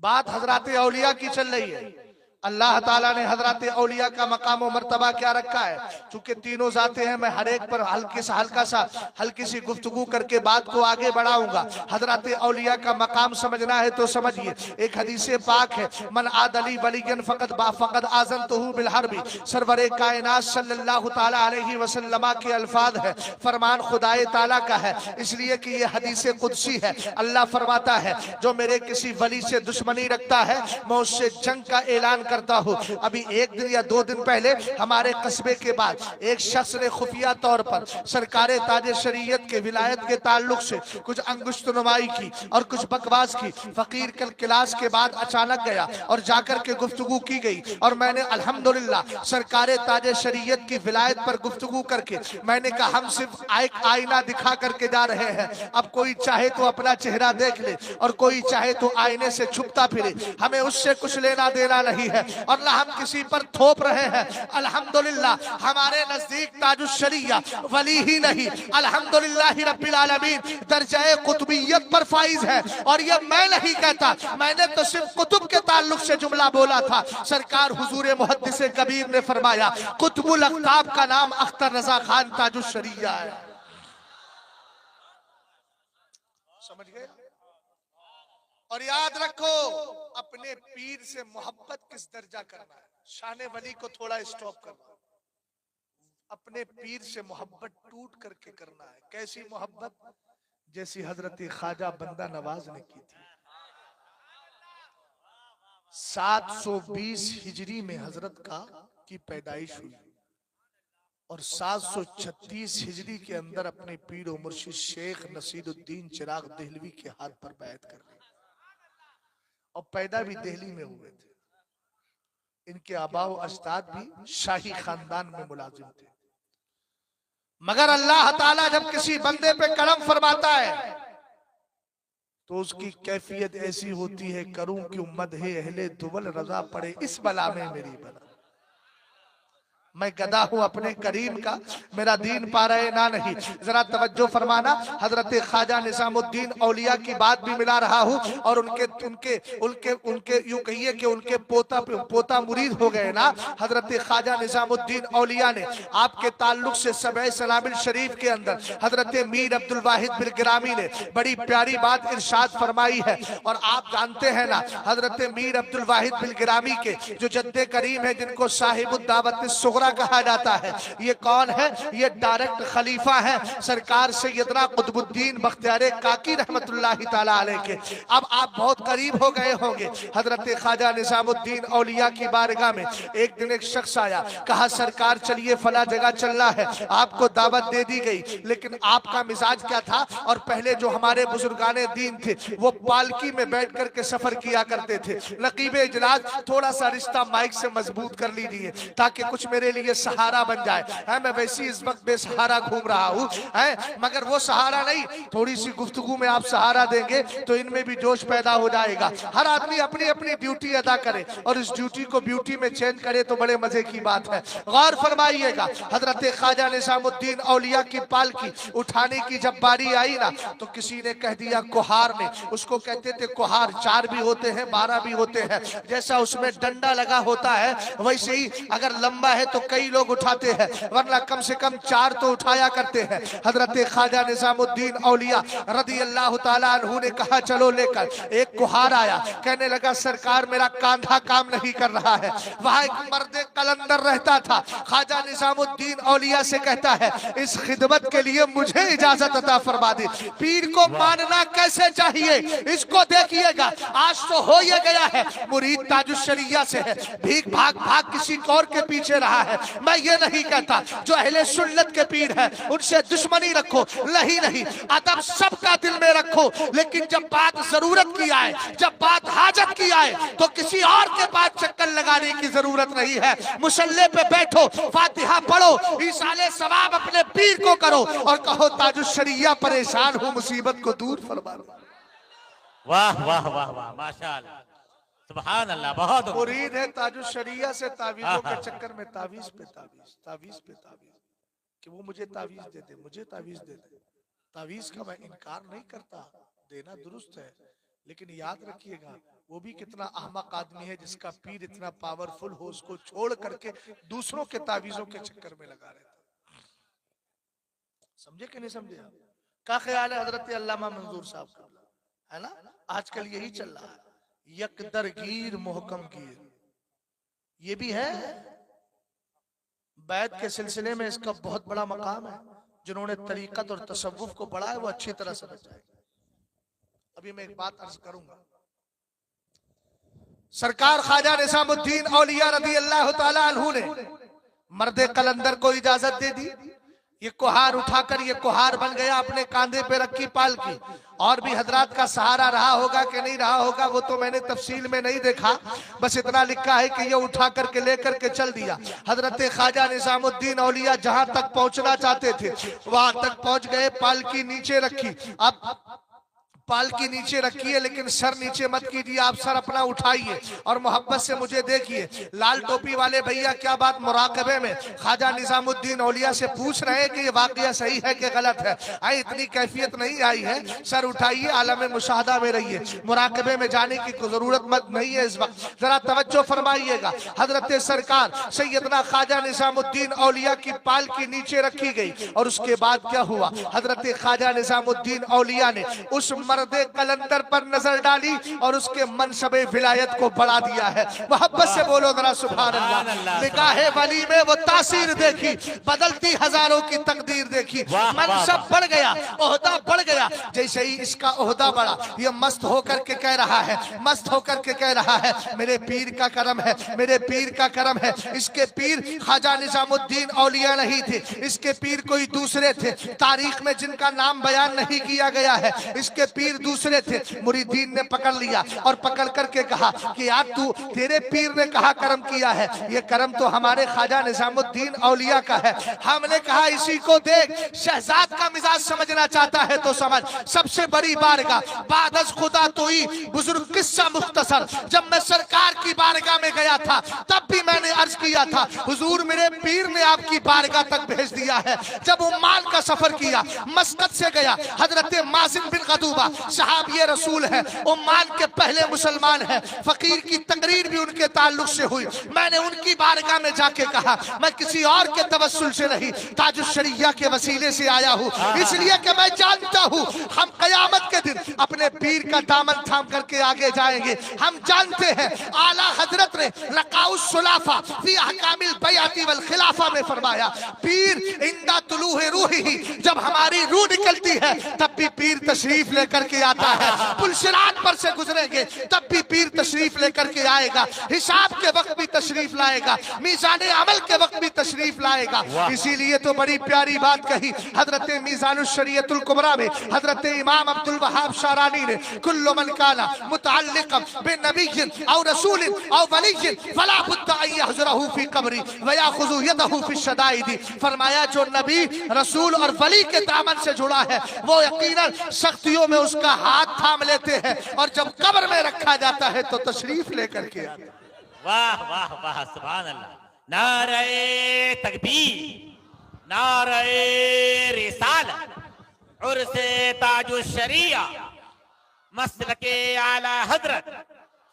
बात हजरात औलिया की चल रही है। अल्लाह ताला ने हजरत औलिया का मकाम और मर्तबा क्या रखा है। चूंकि तीनों जाते हैं, मैं हर एक पर हल्की सी गुफ्तगू करके बात को आगे बढ़ाऊंगा। हजरत औलिया का मकाम समझना है तो समझिए। एक हदीस पाक है, मन आदली वलियन फकद आज़नतहु बिल हर्बी। सरवरे कायनात सल्लल्लाहु ताला अलैहि वसल्लम के अल्फाज है, फरमान खुदाए ताला का है, इसलिए कि ये हदीस कुदसी है। अल्लाह फरमाता है जो मेरे किसी वली से दुश्मनी रखता है मैं उससे जंग का ऐलान करता हूँ। अभी एक दिन या 2 दिन पहले हमारे कस्बे के बाद एक शख्स ने खुफिया तौर पर सरकारे ताजे शरीयत के विलायत के ताल्लुक से कुछ अंगुश्त नुमाई की और कुछ बकवास की। फकीर कल क्लास के बाद अचानक गया और जाकर के गुफ्तगू की गई और मैंने अल्हम्दुलिल्लाह सरकारे ताजे शरीयत की विलायत पर गुफ्तगू करके मैंने कहा हम सिर्फ एक आईना दिखा करके जा रहे हैं। अब कोई चाहे तो अपना चेहरा देख ले और कोई चाहे तो आईने से छुपता फिरे, हमें उससे कुछ लेना देना नहीं है। है और ना हम किसी पर थोप रहे हैं। अल्हम्दुलिल्लाह हमारे नजदीक ताजुश्शरिया वली ही नहीं, अल्हम्दुलिल्लाह रब्बिल आलमीन दर्जाए कुतुबियत पर फाइज है। और ये मैं नहीं कहता, मैंने तो सिर्फ कुतुब के ताल्लुक से जुमला बोला था। सरकार हुजूर मुहद्दिस कबीर ने फरमाया कुतुबुल अख्ताब का नाम अख्तर रजा खान ताजुश्शरिया है। समझ गए? और याद रखो अपने पीर से मोहब्बत किस दर्जा करना है। शान वली को थोड़ा स्टॉप करना, अपने पीर से मोहब्बत टूट करके करना है। कैसी मोहब्बत? जैसी हजरत ख्वाजा बंदा नवाज ने की थी। 720 हिजरी में हजरत की पैदाइश हुई और 736 हिजरी के अंदर अपने पीर और मुर्शिद शेख नसीरुद्दीन चिराग देहलवी के हाथ पर बैत कर ली। और पैदा भी दिल्ली में हुए थे। इनके आबाओ अजदाद भी शाही खानदान में मुलाजिम थे। मगर अल्लाह ताला जब किसी बंदे पे करम फरमाता है तो उसकी कैफियत ऐसी होती है, करूं कि उम्मत है अहले दुवल रजा पड़े इस बला में मेरी बला। मैं गदा हूं अपने करीम का, मेरा दीन पा रहे ना नहीं। जरा तवज्जो फरमाना, हजरत ख्वाजा निजामुद्दीन औलिया की बात भी मिला रहा हूं और उनके उनके उनके उनके यूं कहिए कि उनके पोता मुरीद हो गए ना। हजरत ख्वाजा निजामुद्दीन औलिया ने आपके ताल्लुक से सबे सलामिल शरीफ के अंदर हजरत मीर अब्दुल वाहिद बिल गिरामी ने बड़ी प्यारी बात इरशाद फरमाई है। और आप जानते हैं ना हजरत मीर अब्दुल वाहिद बिल गिरामी के जो जद्दे करीम है, जिनको साहिबुद दावत सुगरा कहा जाता है, ये कौन है? ये डायरेक्ट खलीफा है सरकार सैयदना कुतुबुद्दीन बख्तियार काकी रहमतुल्लाहि ताला अलैह के। अब आप बहुत करीब हो गए होंगे। हजरत ख्वाजा निजामुद्दीन औलिया की बारगाह में एक दिन एक शख्स आया, कहा सरकार चलिए फला जगह चलना है, आपको दावत दे दी गई। लेकिन आपका मिजाज क्या था? और पहले जो हमारे बुजुर्गाने दीन थे वो पालकी में बैठ करके सफर किया करते थे। नकीबे इजलास थोड़ा सा रिश्ता माइक से मजबूत कर लीजिए ताकि कुछ मेरे लिए सहारा बन जाए। है मैं वैसे इस वक्त बेसहारा घूम रहा हूँ, है मगर वो सहारा नहीं, थोड़ी सी गुफ्तगू में आप सहारा देंगे तो इनमें भी जोश पैदा हो जाएगा। हर आदमी अपनी अपनी ड्यूटी अदा करे और इस ड्यूटी को ब्यूटी में चेंज करे तो बड़े मजे की बात है। गौर फरमाइएगा, हजरत ख्वाजा निजामुद्दीन औलिया की पालकी उठाने की जब बारी आई ना तो किसी ने कह दिया कुहार ने, उसको कहते थे कुहार, 4 भी होते हैं 12 भी होते हैं, जैसा उसमें डंडा लगा होता है वैसे ही अगर लंबा है तो कई लोग उठाते हैं, वरना कम से कम 4 तो उठाया करते हैं। हजरत ख्वाजा निजामुद्दीन औलिया रदी अल्लाह ताला अन्हु ने कहा चलो लेकर। एक कुहार आया, कहने लगा सरकार मेरा कांधा काम नहीं कर रहा है। वहां एक मर्द कलंदर रहता था, ख्वाजा निजामुद्दीन औलिया से कहता है इस खिदमत के लिए मुझे इजाजत अता फरमा दे। पीर को मानना कैसे चाहिए इसको देखिएगा। आज तो हो ये गया है मुरीद ताजुश्शरिया से है, भीख भाग भाग किसी और के पीछे रहा है। मैं ये नहीं कहता जो अहले सुन्नत के पीर है उनसे दुश्मनी रखो, नहीं अदब सबका दिल में रखो, लेकिन जब बात जरूरत की आए, जब बात हाजत की आए तो किसी और के पास चक्कर लगाने की जरूरत नहीं है। मुसल्ले पे बैठो, फातिहा पढ़ो, ईसाले सवाब अपने पीर को करो और कहो ताजुश्शरिया परेशान हूं, मुसीबत को दूर फरमा। वाह वाह वाह वाह माशाअल्लाह, सुभान अल्लाह। बहुत मुरीद है ताजुश्शरिया से तावीज़ों के चक्कर में तावीज़ पे तावीज़ कि वो मुझे तावीज़ दे दे, मुझे तावीज़ दे दे। तावीज़ का मैं इनकार नहीं करता, देना दुरुस्त है, लेकिन याद रखिएगा वो भी कितना अहमक आदमी है जिसका पीर इतना पावरफुल हो, उसको छोड़ करके दूसरों के तावीज़ों के चक्कर में लगा रहता। समझे कि नहीं समझे? क्या ख्याल है हजरत अल्लामा मंजूर साहब का? है ना, आजकल यही चल रहा है, यकदरगीर मोहकम गिर, ये भी है। बैत के सिलसिले में इसका बहुत बड़ा मकाम है। जिन्होंने तरीकत और तसव्वुफ को पढ़ा है वो अच्छी तरह समझ जाएंगे। अभी मैं एक बात अर्ज करूंगा। सरकार ख्वाजा निजामुद्दीन औलिया रदी अल्लाह ताला अन्हु ने मर्द कलंदर को इजाजत दे दी। ये कुहार उठाकर ये कुहार बन गया, अपने कांधे पे रखी पालकी। और भी हजरात का सहारा रहा होगा कि नहीं रहा होगा वो तो मैंने तफसील में नहीं देखा, बस इतना लिखा है कि ये उठा करके लेकर के चल दिया। हजरत ख्वाजा निजामुद्दीन औलिया जहां तक पहुंचना चाहते थे वहां तक पहुंच गए, पालकी नीचे रखी। अब पाल की नीचे रखिए लेकिन सर नीचे मत कीजिए, आप सर अपना उठाइए और मोहब्बत से मुझे देखिए। लाल टोपी वाले भैया क्या बात मुराकबे में ख्वाजा निजामुद्दीन औलिया से पूछ रहे हैं कि ये वाकया सही है कि गलत है? आई इतनी कैफियत नहीं आई है, सर उठाइए, आलम मुशाहदा में रहिए, मुराकबे में जाने की जरूरत मत नहीं है इस वक्त। जरा तवज्जो फरमाइएगा। हजरत सरकार सैयदना ख्वाजा निजामुद्दीन औलिया की पाल की नीचे रखी गई और उसके बाद क्या हुआ? हजरत ख्वाजा निजामुद्दीन औलिया ने उस मर्दे कलंदर पर नजर डाली और उसके मनसबे विलायत को बढ़ा दिया है। मोहब्बत से बोलो जरा सुभान अल्लाह। निगाहे वली में वो तासीर देखी, बदलती हजारों की तकदीर देखी, मनसब बढ़ गया, ओहदा बढ़ गया। जैसे ही इसका ओहदा बढ़ा, ये मस्त होकर के कह रहा है, मस्त होकर के कह रहा है, मेरे पीर का करम है, मेरे पीर का करम है। इसके पीर ख्वाजा निजामुद्दीन औलिया नहीं थे, इसके पीर कोई दूसरे थे, तारीख में जिनका नाम बयान नहीं किया गया है। इसके पीर दूसरे थे। मुरीदीन ने पकड़ लिया और पकड़ करके कहा कि यार तू, तेरे पीर ने कहा करम किया है, ये करम तो हमारे ख्वाजा निजामुद्दीन औलिया का है। हमने कहा इसी को देख, शहजाद का मिजाज समझना चाहता है तो समझ। सबसे बड़ी बारगाह बादस खुदा तो ही बुजुर्ग किस्सा मुख्तसर। जब मैं सरकार की बारगाह में गया था तब भी मैंने अर्ज किया था, हुजूर मेरे पीर ने आपकी बारगाह तक भेज दिया है। जब उम्मान का सफर किया, मस्कत से गया, हजरत माजिन बिन गदूबा सहाबिये रसूल है, उम्मान के पहले मुसलमान है, फकीर की तकरीर भी उनके ताल्लुक से हुई। मैंने उनकी बारगाह में जाके कहा, मैं किसी और के तवस्सुल से नहीं, ताजुश शरिया के वसीले से आया हूँ, इसलिए कि मैं जानता हूँ हम कयामत के दिन अपने पीर का दामन थाम करके आगे जाएंगे। हम जानते हैं आला हजरत ने लकाउस सुलाफा फी अहकामिल बैअती वल खिलाफा में फरमाया, पीर इंदा तुलूहे रूही, जब हमारी रूह निकलती है तब भी पीर तशरीफ लेकर के आता है। पुलसिरात पर से गुजरेंगे तब भी पीर तशरीफ लेकर के आएगा, हिसाब के वक्त भी तशरीफ लाएगा, मीज़ाने अमल के वक्त भी तशरीफ लाएगा। इसीलिए तो बड़ी प्यारी बात कही हजरत मीज़ानुश शरीयतुल कुबरा में हजरत इमाम अब्दुल वहाब शारानी ने, कुल्लु मन काना मुतअल्लिक़न बिनबिय्यिन औ रसूलिन औ वलिय्यिन फला बुद्दा अन यहज़ुरहु फी क़ब्री व याख़ुज़ु यदहु फी शदाइदी। फरमाया जो नबी रसूल और वली के दामन से जुड़ा है वो यकीनन सख्तियों में उसका हाथ थाम लेते हैं और जब कब्र में रखा जाता है तो तशरीफ लेकर के आते हैं। वाह वाह वाह, सुभान अल्लाह। नारे तकबीर, नारे रिसालत, उर्से ताजुश शरिया, मसलके आला हजरत,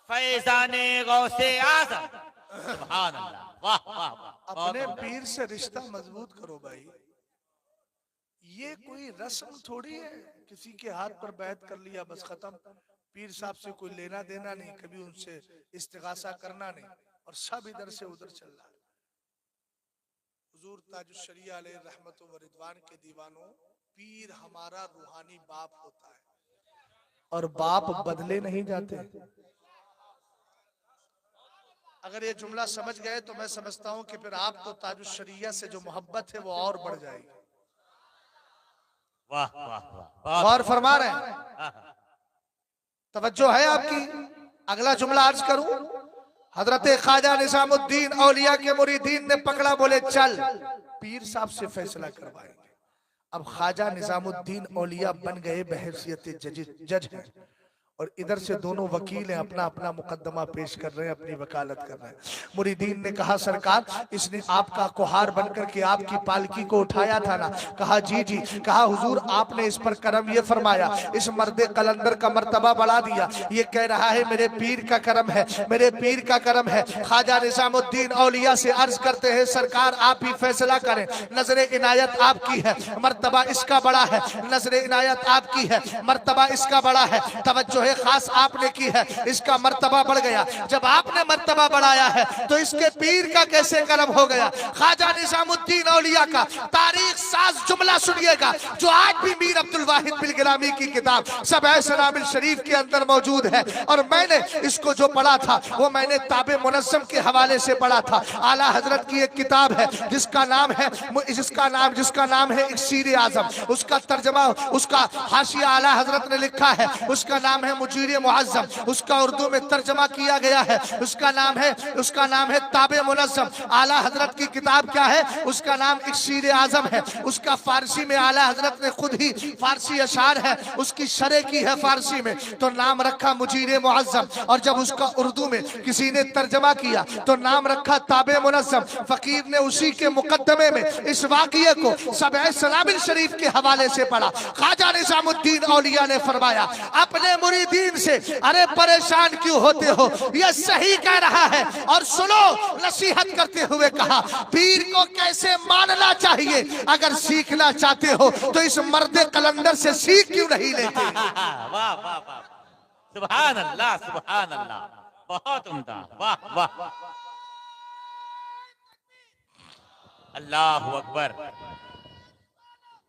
फैजाने गौसे आज़म। सुभान अल्लाह, वाह वाह वाह। अपने पीर से रिश्ता मजबूत करो भाई। ये कोई रस्म थोड़ी है, किसी के हाथ पर बैत कर लिया बस खत्म। पीर साहब से कोई लेना देना नहीं, कभी उनसे इस्तिगासा करना नहीं, और सब इधर से उधर चल रहा है। हुजूर ताजुश शरिया अलैहि रहमत व रिदवान के दीवानों, पीर हमारा रूहानी बाप होता है और बाप बदले नहीं जाते। अगर ये जुमला समझ गए तो मैं समझता हूं कि फिर आपको ताजुश शरिया से जो मोहब्बत है वो और बढ़ जाएगी। वाह वाह वाह, और फरमा रहे हैं, तवज्जो है आपकी। अगला जुमला अर्ज करूं, हजरत ख्वाजा निजामुद्दीन औलिया के मुरीदीन ने पकड़ा, बोले चल पीर साहब से फैसला करवाएंगे। अब ख्वाजा निजामुद्दीन औलिया बन गए बहैसियत जज हैं और इधर से दोनों वकील हैं, अपना अपना मुकदमा पेश कर रहे हैं, अपनी वकालत कर रहे हैं। मुरीदीन ने कहा सरकार इसने आपका कुहार बनकर के आपकी पालकी को उठाया था ना? कहा जी जी। कहा हुजूर आपने इस पर करम ये फरमाया, इस मर्दे कलंदर का मर्तबा बढ़ा दिया, ये कह रहा है मेरे पीर का करम है, मेरे पीर का करम है। ख्वाजा निजामुद्दीन औलिया से अर्ज करते हैं सरकार आप ही फैसला करें, नजर इनायत आपकी है, मर्तबा इसका बड़ा है, नजर इनायत आपकी है, मर्तबा इसका बड़ा है, तवज्जो खास आपने की है, इसका मर्तबा बढ़ गया। जब आपने मर्तबा बढ़ाया है तो इसके पीर का कैसे करम हो गया? ख्वाजा निजामुद्दीन औलिया का तारीख साज जुमला सुनिएगा जो आज भी मीर अब्दुल वाहिद बिल गिलामी की किताब सबअ सनाबिल शरीफ के अंदर मौजूद है। और मैंने इसको जो पढ़ा था वो मैंने ताबे मुनज़्ज़म के हवाले से पढ़ा था। आला हजरत की एक किताब है जिसका नाम है इक्सीर आज़म, उसका तर्जमा, उसका हाशिया आला हजरत ने लिखा है, उसका नाम है मुजीर मुअज्जम, उसका उर्दू में तर्जमा किया गया है, उसका नाम है ताबे मुनज़्ज़म। आला हजरत की किताब क्या है? उसका नाम इक्सीर आजम है। उसका फारसी में आला हजरत ने खुद ही फारसी अशार है, उसकी शरह की है फारसी में, तो नाम रखा मुजीर मुअज्जम। और जब उसका उर्दू में किसी ने तर्जमा किया तो नाम रखा ताबे मुनज़्ज़म। फकीर ने उसी के मुकद्दमे में इस वाक़िए को सबए सलाबिल शरीफ के हवाले से पढ़ा। ख्वाजा निज़ामुद्दीन औलिया ने फरमाया, अपने मुरीदीन से अरे परेशान क्यों होते हो, यह सही कह रहा है। और सुनो, नसीहत करते हुए कहा, पीर को कैसे मानना चाहिए, अगर सीखना चाहते हो तो इस मर्द कलंदर से सीख क्यों नहीं लेते। वाह वाह वाह, सुभान अल्लाह सुभान अल्लाह, बहुत उम्दा, वाह वाह, अल्लाह अकबर,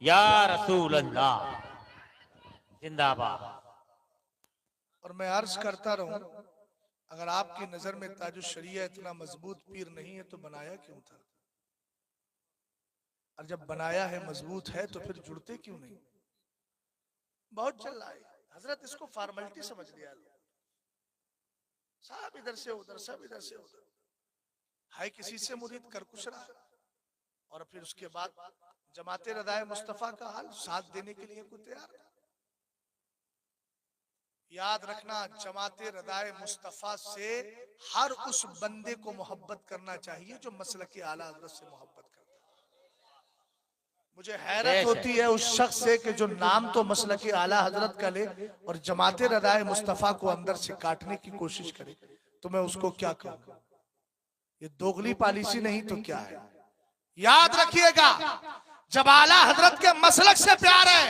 या रसूल अल्लाह, जिंदाबाद। और मैं अर्ज करता रहूं, अगर आपकी नजर में ताजुश शरिया इतना मजबूत पीर नहीं है तो बनाया क्यों था? और जब बनाया है, मजबूत है, तो फिर जुड़ते क्यों नहीं? बहुत चल रहा है हजरत, इसको फॉर्मेलिटी समझ लिया लोग, सब इधर से उधर, सब इधर से उधर है, किसी से मुरीद कर कुछ रहा, और फिर उसके बाद जमाते रदाए मुस्तफा का हाल साथ देने के लिए कोई तैयार नहीं। याद रखना, जमाते रदाए मुस्तफा से हर उस बंदे को मोहब्बत करना चाहिए जो मसलक आला हजरत से मोहब्बत करता है। मुझे हैरत होती है उस शख्स से कि जो नाम तो मसलक आला हजरत का ले और जमाते रदाए मुस्तफा को अंदर से काटने की कोशिश करे, तो मैं उसको क्या कहूँ? ये दोगली पॉलिसी नहीं तो क्या है? याद रखिएगा, जब आला हजरत के मसलक से प्यार है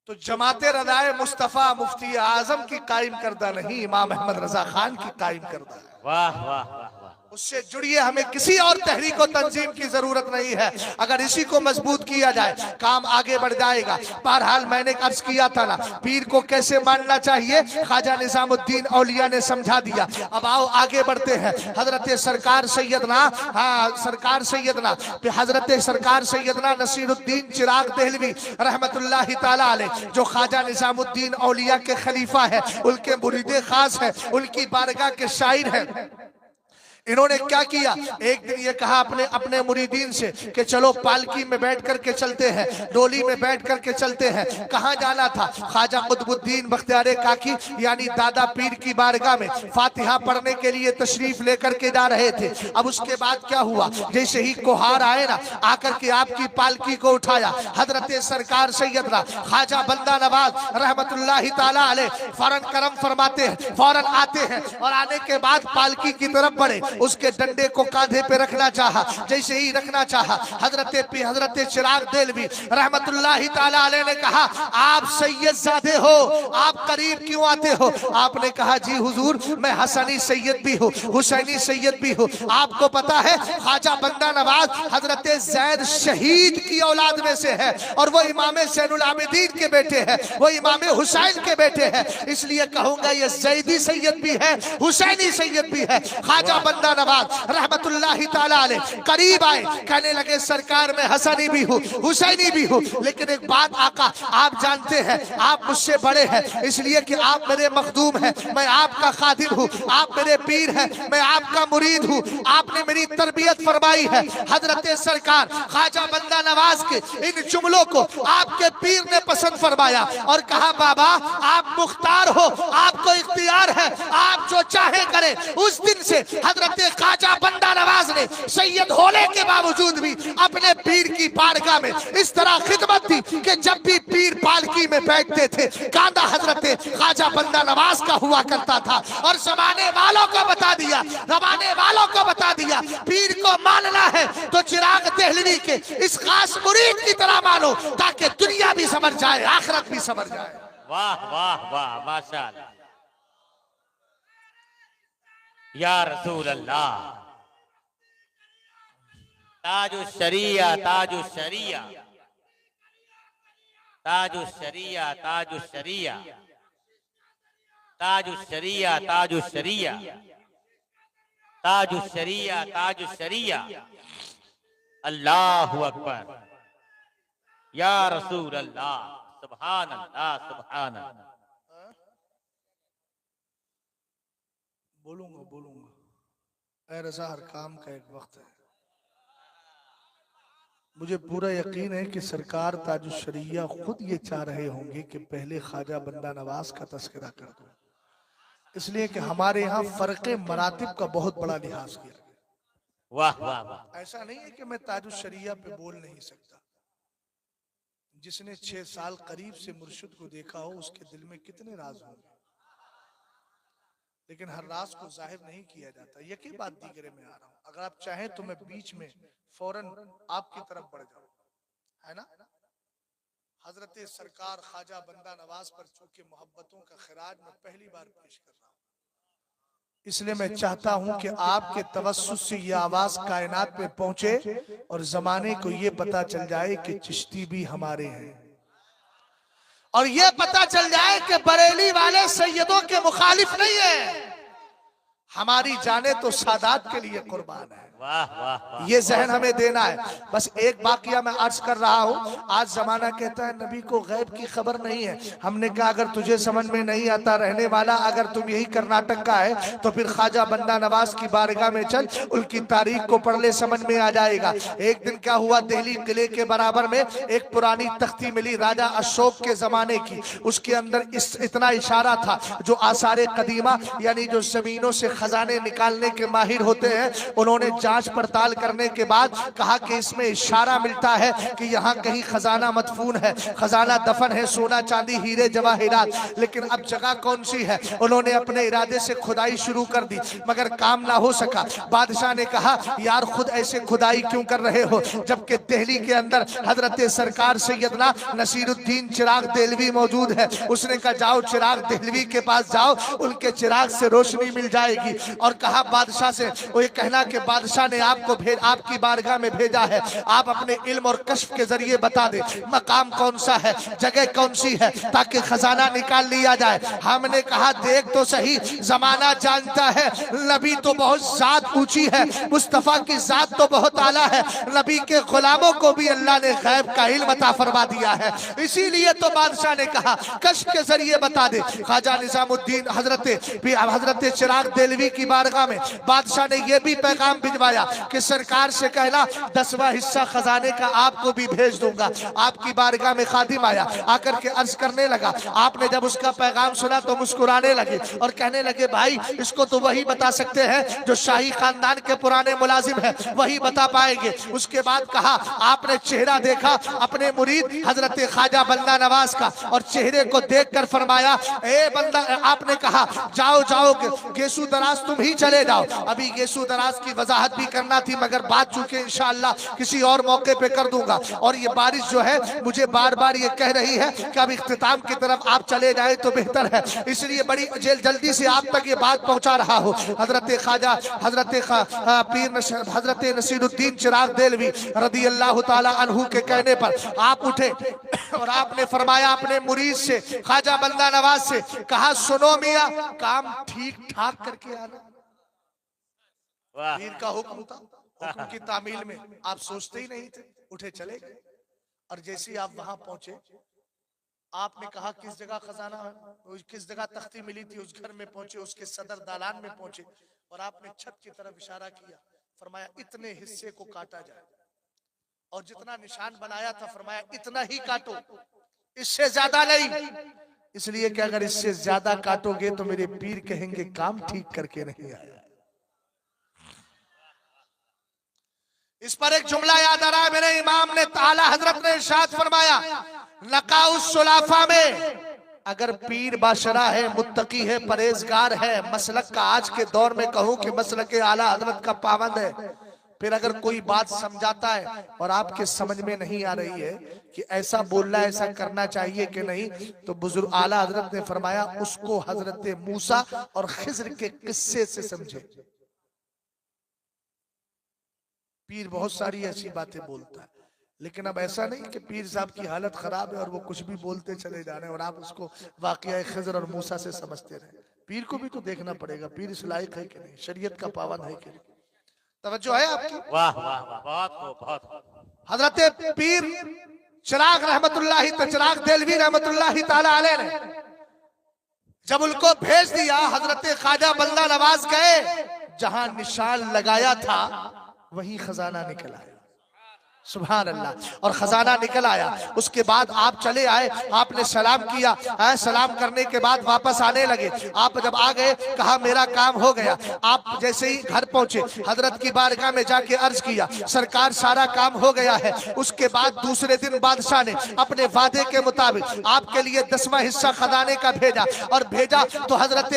तो जमाते रदाए मुस्तफा मुफ्ती आजम की कायम करदा नहीं, इमाम अहमद रजा खान की कायम करदा है। वाह वाह वाह, उससे जुड़िए, हमें किसी और तहरीक और तंजीम की जरूरत नहीं है। अगर इसी को मजबूत किया जाए, काम आगे बढ़ जाएगा। बहरहाल मैंने अर्ज किया था ना, पीर को कैसे मानना चाहिए, ख्वाजा निजामुद्दीन औलिया ने समझा दिया। अब आओ आगे बढ़ते हैं। हजरत सरकार सैयदना नसीरुद्दीन चिराग देहलवी रहमतुल्लाहि ताला अलैह, जो ख्वाजा निजामुद्दीन औलिया के खलीफा है, उनके मुरीदे खास है, उनकी बारगाह के शायर हैं। इन्होंने क्या किया, एक दिन ये कहा अपने मुरीदीन से कि चलो पालकी में बैठ करके चलते हैं, डोली में बैठ करके चलते हैं। कहाँ जाना था? ख्वाजा कुतुबुद्दीन बख्तियार काकी यानी दादा पीर की बारगाह में फातिहा पढ़ने के लिए तशरीफ लेकर के जा रहे थे। अब उसके बाद क्या हुआ, जैसे ही कोहार आए ना, आकर के आपकी पालकी को उठाया। हजरत सरकार सैयदना ख्वाजा बंदा नवाज रहमतुल्लाहि ताला अलैह फौरन करम फरमाते हैं, फौरन आते हैं, और आने के बाद पालकी की तरफ बढ़े। उसके डंडे को कांधे पे रखना चाहा, जैसे ही रखना चाहा, हजरत चिराग देहलवी रहमतुल्लाहि ताला अलैह ने कहा, आप सैयद ज़ादे हो, आप करीब क्यों आते हो? आपने कहा, जी हुजूर, मैं हसनी सैयद भी हूँ, हुसैनी सैयद भी हूँ। आपको पता है ख्वाजा बंदा नवाज हजरत जैद शहीद की औलाद में से है, और वो इमाम ज़ैनुल आबिदीन के बेटे हैं, वो इमाम हुसैन के बेटे हैं। इसलिए कहूंगा ये जैदी सैयद भी है, हुसैनी सैयद भी है। ख्वाजा नवाज रहमतुल्लाहि ताला अलैह करीब आए, कहने लगे, सरकार मैं हसनी भी हूँ, हुसैनी भी हूँ, लेकिन एक बात आका, आप जानते हैं आप मुझसे बड़े हैं, इसलिए कि आप मेरे मखदूम हैं, मैं आपका खादिम हूँ, आप मेरे पीर हैं, मैं आपका मुरीद हूँ, आपने मेरी तरबियत फरमाई है। हजरत सरकार ख्वाजा बंदा नवाज के इन जुमलों को आपके पीर ने पसंद फरमाया और कहा, बाबा आप मुख्तार हो, आपको इख्तियार है, आप जो चाहे करें। उस दिन से हजरत ख्वाजा बंदा नवाज ने सैयद होने के बावजूद भी अपने पीर की बारगाह में इस तरह खिदमत दी कि जब भी पीर पालकी में बैठते थे, कांधा हजरत ख्वाजा बंदा नवाज का हुआ करता था। और जमाने वालों को बता दिया, पीर को मानना है तो चिराग देहलवी के इस खास मुरीद की तरह मानो, ताकि दुनिया भी समझ जाए, आखिरत भी समझ जाए। वाह वाह वाह, माशाअल्लाह, या रसूल अल्लाह, ताजुश शरिया ताजुश शरिया ताजुश शरिया ताजुश शरिया ताजुश शरिया ताजुश शरिया ताजुश शरिया ताजुश शरिया, अल्लाहु अकबर, या रसूल अल्लाह, सुभान अल्लाह सुभान अल्लाह, बोलूंगा। ऐ रज़ा, हर काम का एक वक्त है। मुझे पूरा यकीन है कि सरकार ताजुश्शरिया खुद ये चाह रहे होंगे कि पहले ख्वाजा बंदा नवाज का तस्करा कर दो, इसलिए कि हमारे यहाँ फर्के मरातिब का बहुत बड़ा लिहाज किया गया। वाह वाह वाह। ऐसा नहीं है कि मैं ताजुश्शरिया पे बोल नहीं सकता। जिसने 6 साल करीब से मुर्शिद को देखा हो उसके दिल में कितने राज होंगे, लेकिन हर राज को जाहिर नहीं किया जाता। यही बात दीगरे में आ रहा हूं। अगर आप चाहें तो मैं बीच में फौरन आपकी तरफ बढ़ जाऊं, है ना। हजरत सरकार ख्वाजा बंदा नवाज पर चूंकि मोहब्बतों का खिराज मैं पहली बार पेश कर रहा हूं, इसलिए मैं चाहता हूं कि आपके तवस्सुत से ये आवाज कायनात में पहुंचे और जमाने को ये पता चल जाए कि चिश्ती भी हमारे हैं, और ये पता चल जाए कि बरेली वाले सैयदों के मुखालिफ नहीं है, हमारी जाने तो सादात के लिए कुर्बान है। वाह वाह वाह। ये जहन हमें देना है। बस एक वाकया मैं अर्ज कर रहा हूँ। आज जमाना कहता है नबी को गैब की खबर नहीं है। हमने कहा अगर तुझे समझ में नहीं आता रहने वाला, अगर तुम यही कर्नाटक का है तो फिर ख्वाजा बंदा नवाज की बारगाह में चल, उनकी तारीख को पढ़ ले, समझ में आ जाएगा। एक दिन क्या हुआ, दिल्ली किले के बराबर में एक पुरानी तख्ती मिली राजा अशोक के जमाने की। उसके अंदर इतना इशारा था, जो आसारे कदीमा यानी जो जमीनों से खजाने निकालने के माहिर होते हैं, उन्होंने जांच पड़ताल करने के बाद कहा कि इसमें इशारा मिलता है कि यहाँ कहीं खजाना मदफून है, खजाना दफन है, सोना चांदी हीरे जवाहिरात। लेकिन अब जगह कौन सी है? उन्होंने अपने इरादे से खुदाई शुरू कर दी, मगर काम ना हो सका। बादशाह ने कहा यार खुद ऐसे खुदाई क्यों कर रहे हो, जबकि दिल्ली के अंदर हजरत सरकार सैयदना नसीरुद्दीन चिराग देहलवी मौजूद है। उसने कहा जाओ चिराग देहलवी के पास जाओ, उनके चिराग से रोशनी मिल जाएगी। और कहा बादशाह से, वो ये कहना कि बादशाह ने आपको आपकी बारगाह में भेजा है, आप अपने इल्म और कश्फ के जरिए बता दे मकाम कौन सा है, जगह कौन सी है, ताकि खजाना निकाल लिया जाए। हमने कहा देख तो सही, जमाना जानता है नबी तो बहुत जात ऊंची है, मुस्तफा की जात तो बहुत आला है, नबी के गुलामों को भी अल्लाह ने गैब का इल्म अता फरमा दिया है। इसीलिए तो बादशाह ने कहा कश्फ के जरिए बता दे। ख्वाजा निजामुद्दीन हजरत चिराग देहलवी की बारगाह में बादशाह ने यह भी पैगाम भिजवाया कि सरकार से कहना 10वां हिस्सा खजाने का आपको भी भेज दूंगा। आपकी बारगाह में खादिम आया, आकर के अर्ज करने लगा। आपने जब उसका पैगाम सुना तो मुस्कुराने लगे और कहने लगे भाई इसको तो वही बता सकते हैं जो शाही खानदान के पुराने मुलाजिम है, वही बता पाएंगे। उसके बाद कहा आपने चेहरा देखा अपने मुरीद हजरत ख्वाजा बंदा नवाज का, और चेहरे को देखकर फरमाया ए बंदा, आपने कहा जाओ जाओ गेसू दराज तुम ही चले जाओ। अभी गेसू दराज की वजाहत भी करना थी, मगर बात चूंकि इंशाअल्लाह किसी और मौके पे कर दूंगा। और ये बारिश जो है मुझे बार बार ये कह रही है कि अब इख्तिताम की तरफ आप चले जाए तो बेहतर है, इसलिए बड़ी जल्दी से आप तक ये बात पहुंचा रहा हूँ। हजरत ख्वाजा हजरत नसीरुद्दीन चिराग देहलवी रदी अल्लाह ताला अन्हु के कहने पर आप उठे और आपने फरमाया अपने मुरीद से ख्वाजा बंदा नवाज से, कहा सुनो मियां काम ठीक ठाक करके आना। पीर का हुक्म था, हुक्म की तामील में आप सोचते ही नहीं थे, उठे चले गए। और जैसे ही आप वहां पहुंचे आपने कहा किस जगह खजाना है, किस जगह तख्ती मिली थी, उस घर में पहुंचे, उसके सदर दालान में पहुंचे और आपने छत की तरफ इशारा किया। फरमाया इतने हिस्से को काटा जाए, और जितना निशान बनाया था फरमाया इतना ही काटो, इससे ज्यादा नहीं। इसलिए कि अगर इससे ज्यादा काटोगे तो मेरे पीर कहेंगे काम ठीक करके नहीं आया। इस पर एक जुमला याद आ रहा है, मेरे इमाम ने ताला हजरत ने इरशाद फरमाया नकाउस सुलाफा में अगर पीर बाशरा है, मुत्तकी है, परहेजगार है, मसलक का आज के दौर में कहूं कि मसलक आला हजरत का पाबंद है, फिर अगर कोई बात समझाता है और आपके समझ में नहीं आ रही है कि ऐसा बोलना ऐसा करना चाहिए कि नहीं, तो बुजुर्ग आला हजरत ने फरमाया उसको हजरत मूसा और खिज्र के किस्से से समझे। पीर बहुत सारी ऐसी बातें बोलता है, लेकिन अब ऐसा नहीं कि पीर साहब की हालत खराब है और वो कुछ भी बोलते चले जा रहे हैं और आप उसको वाकया खिज्र और मूसा से समझते रहे। पीर को भी तो देखना पड़ेगा, पीर इस लायक है कि नहीं, शरीयत का पाबंद है कि नहीं। तवज्जो है आपकी? वाह वाह वाह, बहुत बहुत। हजरत पीर चिराग रहमतुल्लाहि चिराग देहलवी रहमतुल्लाहि ताला अलैह ने जब उनको भेज दिया, हजरत ख्वाजा बंदा नवाज गए, जहां निशान लगाया था वहीं खजाना निकल आया। सुभान अल्लाह। और खजाना निकल आया। उसके बाद आप चले आए, आपने सलाम किया, सलाम करने के बाद वापस आने लगे। आप जब आ गए, कहा मेरा काम हो गया। आप जैसे ही घर पहुंचे, हजरत की बारगाह में जाके अर्ज किया, सरकार सारा काम हो गया है। उसके बाद दूसरे दिन बादशाह ने अपने वादे के मुताबिक आपके लिए 10वां हिस्सा खजाने का भेजा, और भेजा तो हजरत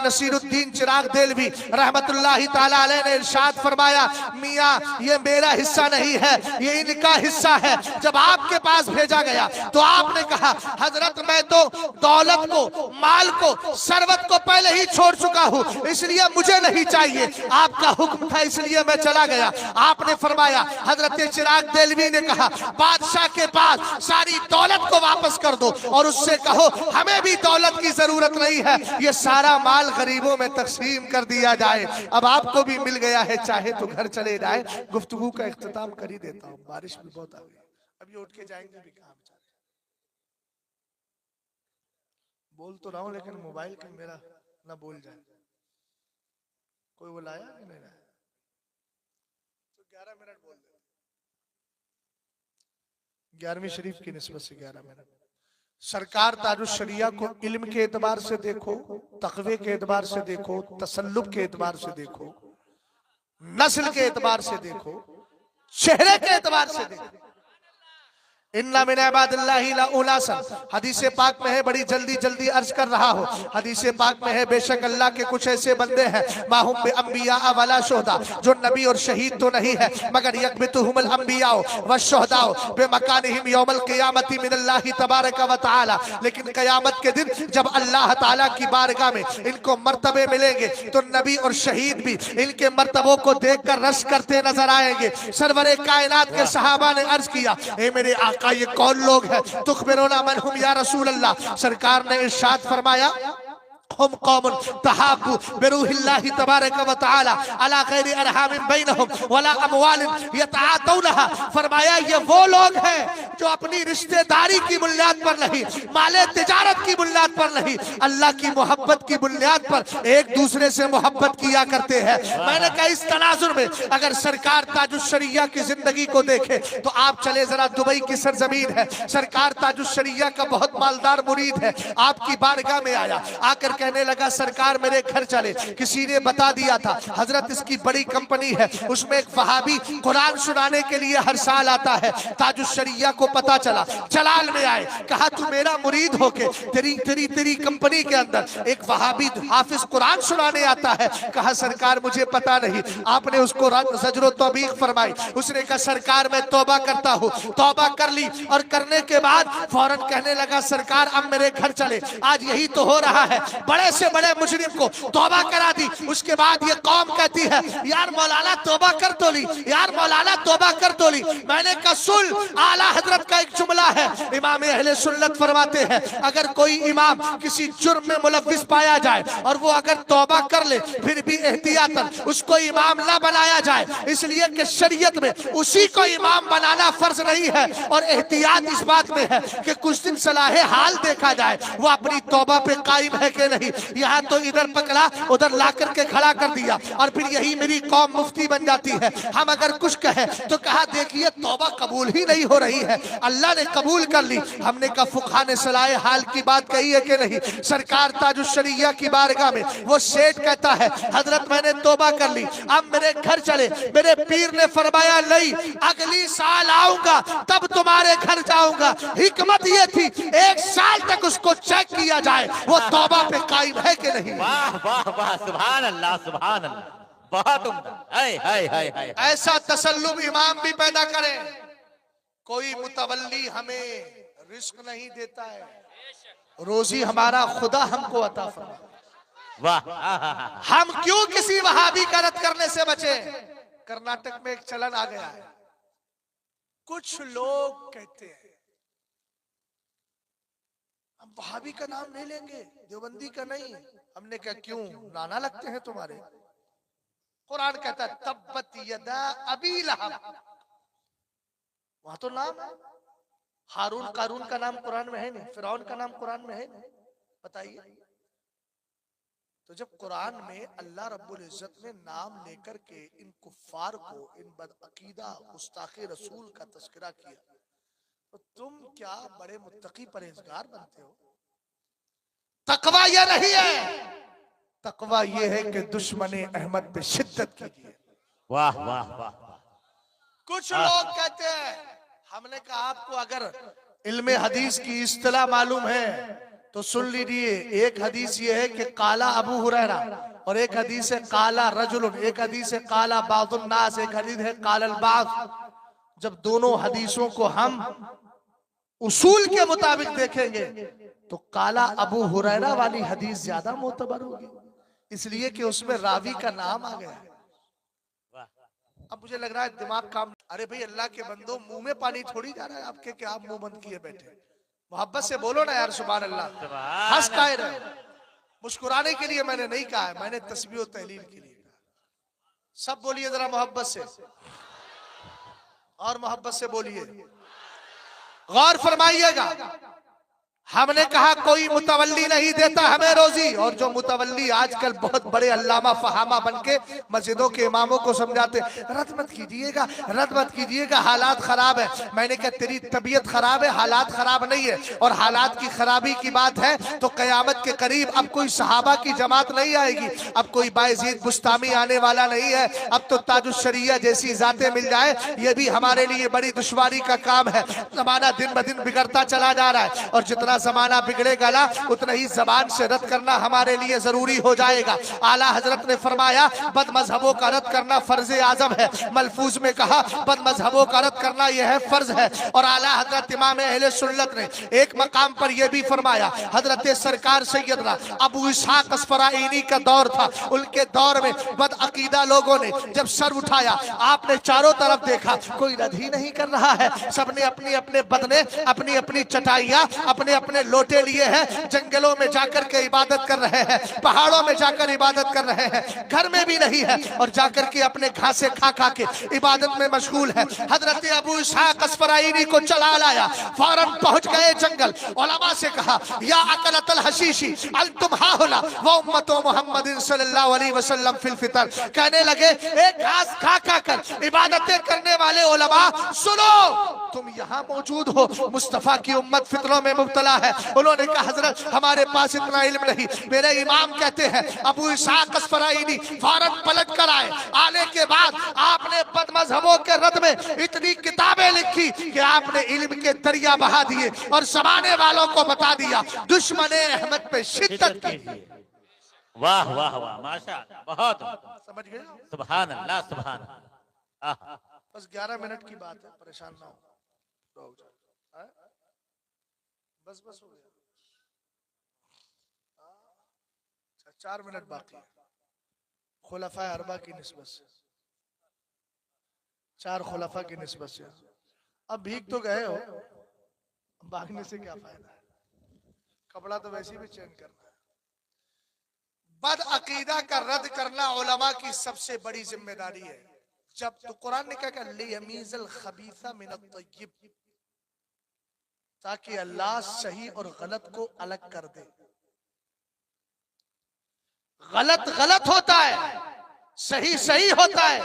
नसीरुद्दीन चिराग देलवी रहमतुल्लाहि ताला अलैह ने इरशाद फरमाया, मियां ये मेरा हिस्सा नहीं है, ये इनका हिस्सा है। जब आपके पास भेजा गया तो आपने कहा, हजरत मैं तो दौलत को, माल को, सरवत को पहले ही छोड़ चुका हूँ, इसलिए मुझे नहीं चाहिए। आपका हुक्म था इसलिए मैं चला गया। आपने फरमाया, हजरत चिराग देलवी ने कहा, बादशाह के पास सारी दौलत को वापस कर दो और उससे कहो हमें भी दौलत की जरूरत नहीं है, ये सारा माल गरीबों में तकसीम कर दिया जाए। अब आपको भी मिल गया है, चाहे तो घर चले जाए। गुफ्तगू का इख्तिताम कर ही देता हूँ, बारिश भी बहुत आ गई, अभी उठ के जाएंगे भी कहाँ। बोल तो रहा हूं लेकिन मोबाइल का मेरा ना बोल जाए। कोई बुलाया कि नहीं लाया? तो 11 मिनट बोल दे। 11वीं शरीफ की निस्बत से 11 मिनट। सरकार ताजुश शरिया को इल्म के एतबार से देखो, तकवे के एतबार से देखो, तसल्लुब के एतबार से देखो, नस्ल के एतबार से देखो, चेहरे के एतबार से देखो। इन्ना मिन इबादिल्लाहि ला उलासन, हदीस पाक में है, बड़ी जल्दी जल्दी अर्ज कर रहा हूँ। हदीस पाक में है, बेशक अल्लाह के कुछ ऐसे बंदे हैं, माहुम बे अंबिया वला शुहदा, जो नबी और शहीद तो नहीं है, मगर यकबितुहुमुल अंबिया व शुहदा बे मकानिहिम यौमल क़ियामति मिनल्लाहि तबारक व तआला। लेकिन क़यामत के दिन जब अल्लाह ताला की बारगाह में इनको मर्तबे मिलेंगे, तो नबी और शहीद भी इनके मर्तबों को देखकर रश करते नजर आएंगे। सरवरे कायनात के सहाबा ने अर्ज किया, ए मेरे का ये कौन लोग है? तुखबिरुना मन हुम या रसूल अल्लाह। सरकार ने इरशाद फरमाया, हम कौमुन तहाब्बु बिरूहिल्लाहि तबारक व तआला अला गैरि अरहामिन बैनहुम वला अमवालिन यतआतौनहा। फरमाया ये वो लोग हैं जो अपनी रिश्तेदारी की बुनियाद पर नहीं, माले तिजारत की बुनियाद पर नहीं, अल्लाह की मोहब्बत की बुनियाद पर एक दूसरे से मोहब्बत किया करते हैं। मैंने कहा इस तनाजुर में अगर सरकार ताजुश शरिया की जिंदगी को देखे तो आप चले जरा दुबई की सरजमीन है। सरकार ताजुश शरिया का बहुत मालदार मुरीद है, आपकी बारगाह में आया, आकर कहने लगा, सरकार मेरे घर चले। किसी ने बता दिया था, हजरत इसकी बड़ी कंपनी है, उसमें एक वहाबी कुरान सुनाने के लिए हर साल आता है। ताजुश शरिया को पता चला, जलाल में आए, कहा तू मेरा मुरीद होके तेरी तेरी तेरी कंपनी के अंदर एक वहाबी हाफिज कुरान सुनाने आता है। कहा सरकार मुझे पता नहीं। आपने उसको ज़ज्र तौबीख फरमाई। उसने कहा सरकार मैं तौबा करता हूँ। तौबा कर ली और करने के बाद फौरन कहने लगा, सरकार अब मेरे घर चले। आज यही तो हो रहा है, बड़े से बड़े मुजरिम को तौबा करा दी। उसके बाद ये कौम कहती है, यार मौलाना तौबा कर तो ली, यार मौलाना तौबा कर तो ली। मैंने कहा सुन, आला हजरत का एक जुमला है, इमाम अहले सुन्नत फरमाते हैं, अगर कोई इमाम किसी जुर्म में मुलव्विस पाया जाए और वो अगर तौबा कर ले, फिर भी एहतियातन उसको इमाम ना बनाया जाए, इसलिए कि शरीयत में उसी को इमाम बनाना फर्ज नहीं है। और एहतियात इस बात में है कि कुछ दिन सलाहे हाल देखा जाए, वो अपनी तौबा पे कायम है कि नहीं। यहाँ तो इधर पकड़ा, उधर ला करके खड़ा कर दिया, और फिर यही मेरी कौम मुफ्ती बन जाती है। हम अगर कुछ कहें तो कहा देखिए तौबा कबूल ही नहीं हो रही है, अल्लाह ने कबूल कर ली। हमने कहा फुकहा ने सलाहे हाल की बात कही है कि नहीं। सरकार ताजुश शरिया की बारगाह में वो सेठ कहता है, हजरत मैंने तौबा कर ली, अब मेरे घर चले। मेरे पीर ने फरमाया नहीं, अगली साल आऊंगा तब तुम्हारे घर जाऊंगा। हिकमत ये थी 1 साल तक उसको चेक किया जाए वो तौबा पे कायम है कि नहीं। वाह वाह वाह, सुभान अल्लाह सुभान अल्लाह, बहुत उम्दा। हाय हाय हाय हाय। ऐसा तसल्लुब इमाम भी पैदा करे। कोई मुतवल्ली हमें रिस्क नहीं देता है, रोजी हमारा खुदा हमको अता फरमाता। वाह, हम क्यों किसी वहाबी का रद्द करने से बचे। कर्नाटक में एक चलन आ गया है, कुछ लोग कहते हैं हम वहाबी का नाम नहीं लेंगे, देवबंदी का नहीं। हमने कहा क्यों, नाना लगते हैं तुम्हारे। कुरान कहता है तब्बत यदा अबी लहब, वहां तो नाम है। हारून कारून का नाम कुरान में है नहीं, फिरौन का नाम कुरान में है नहीं। बताइए तो जब कुरान में अल्लाह रब्बुल इज्जत ने नाम लेकर के इन कुफ्फार को, इन बदअकीदा गुस्ताखे रसूल का तस्करा किया, तो तुम क्या बड़े मुत्तकी परहेजगार बनते हो? तकवा ये नहीं है, तकवा ये है कि दुश्मने अहमद पे शिद्दत कीजिए। वाह वाह वाह। कुछ लोग कहते हैं, हमने कहा आपको अगर इल्मे हदीस की इस्तिलाह मालूम है तो सुन लीजिए। एक हदीस ये है कि काला अबू हुरैरा, और एक हदीस है काला रजुल, एक हदीस है काला बादुन नास, एक हदीस है कालल बास। जब दोनों हदीसों को हम उसूल के मुताबिक देखेंगे तो काला अबू हुरैरा वाली हदीस ज्यादा मोतबर होगी, इसलिए कि उसमें रावी का नाम आ गया। अब मुझे लग रहा है दिमाग काम, अरे भाई अल्लाह के बंदो, मुंह में पानी थोड़ी जा रहा है आपके कि आप मुंह बंद किए बैठे। मोहब्बत से बोलो ना यार, सुभान अल्लाह। हंस काहे रहे? मुस्कुराने के लिए मैंने नहीं कहा है, मैंने तस्बीह और तहलील के लिए कहा। सब बोलिए जरा मोहब्बत से, और मोहब्बत से बोलिए, गौर फरमाइएगा। हमने कहा कोई मुतवल्ली नहीं देता हमें रोजी, और जो मुतवल्ली आजकल बहुत बड़े अल्लामा फहामा बनके मस्जिदों के इमामों को समझाते, रद्द मत कीजिएगा, रद्द मत कीजिएगा, हालात खराब है। मैंने कहा तेरी तबीयत खराब है, हालात खराब नहीं है। और हालात की खराबी की बात है तो कयामत के करीब अब कोई सहाबा की जमात नहीं आएगी, अब कोई बायजीद बुस्तामी आने वाला नहीं है, अब तो ताजुश शरिया जैसी जातें मिल जाए ये भी हमारे लिए बड़ी दुश्वारी का काम है। जमाना दिन ब दिन बिगड़ता चला जा रहा है, और जितना जमाना बिगड़ेगा ना उतना ही जबान से रद्द करना हमारे लिए जरूरी हो जाएगा। आला हजरत ने फरमाया बद मजहबों का रद्द करना फर्ज आजम है। मलफूज में कहा बद मजहबों का रद्द करना यह है फर्ज है। और आला हजरत इमाम अहले सुन्नत ने एक मकाम पर यह भी फरमाया, हजरत सरकार सैयदना अबू इसहाक अस्फराइनी का दौर था, उनके दौर में बद अकीदा लोगों ने जब सर उठाया, आपने चारों तरफ देखा कोई रद्द ही नहीं कर रहा है। सबने अपने अपने बदने, अपनी अपनी चटाइयां, अपने अपने लोटे लिए हैं, जंगलों में जाकर के इबादत कर रहे हैं, पहाड़ों में जाकर इबादत कर रहे हैं, घर में भी नहीं है, और जाकर के अपने घासे खा खा के इबादत में मशगूल है। हजरत अबू इसहाक अस्फराइनी को चला लाया, फौरन पहुंच गए जंगल, उलमा से कहा या अकलतल हशीशी अंतुम हाहुला व उम्मतो मुहम्मदिन सल्लल्लाहु अलैहि वसल्लम फिल फितर। कहने लगे एक घास खा खा कर इबादतें करने वाले उलमा सुनो, तुम यहाँ मौजूद हो, मुस्तफा की उम्मत फितरों में मुब्तला है। उन्होंने कहा हजरत हमारे पास इतना इल्म नहीं, मेरे इमाम कहते हैं। अबू इसहाक अस्फराइनी फौरन पलट कर आए, आने के बाद आपने बदमजहबों के रद में इतनी किताबें लिखी कि आपने इल्म के दरिया बहा दिए और जमाने वालों को बता दिया दुश्मने अहमद पे शिद्दत की। वाह वाह वाह, माशाअल्लाह, बहुत समझ गए? सुभान अल्लाह, सुभान अल्लाह। बस 11 मिनट की बात है, परेशान ना हो। बस बस हो गया, 4 मिनट बाकी है। खुलफा अरबा की निस्बत से, 4 खुलफा की निस्बत से। अब भीग तो गए हो, भागने से क्या फायदा है? कपड़ा तो वैसे भी चेंज करना है। बद अकीदा का रद्द करना उलमा की सबसे बड़ी जिम्मेदारी है। जब तो कुरान ने क्या कहा, लियमीज़ल खबीसा मिनत तय्यिब, ताकि अल्लाह सही और गलत को अलग कर दे। गलत गलत होता है, सही सही होता है,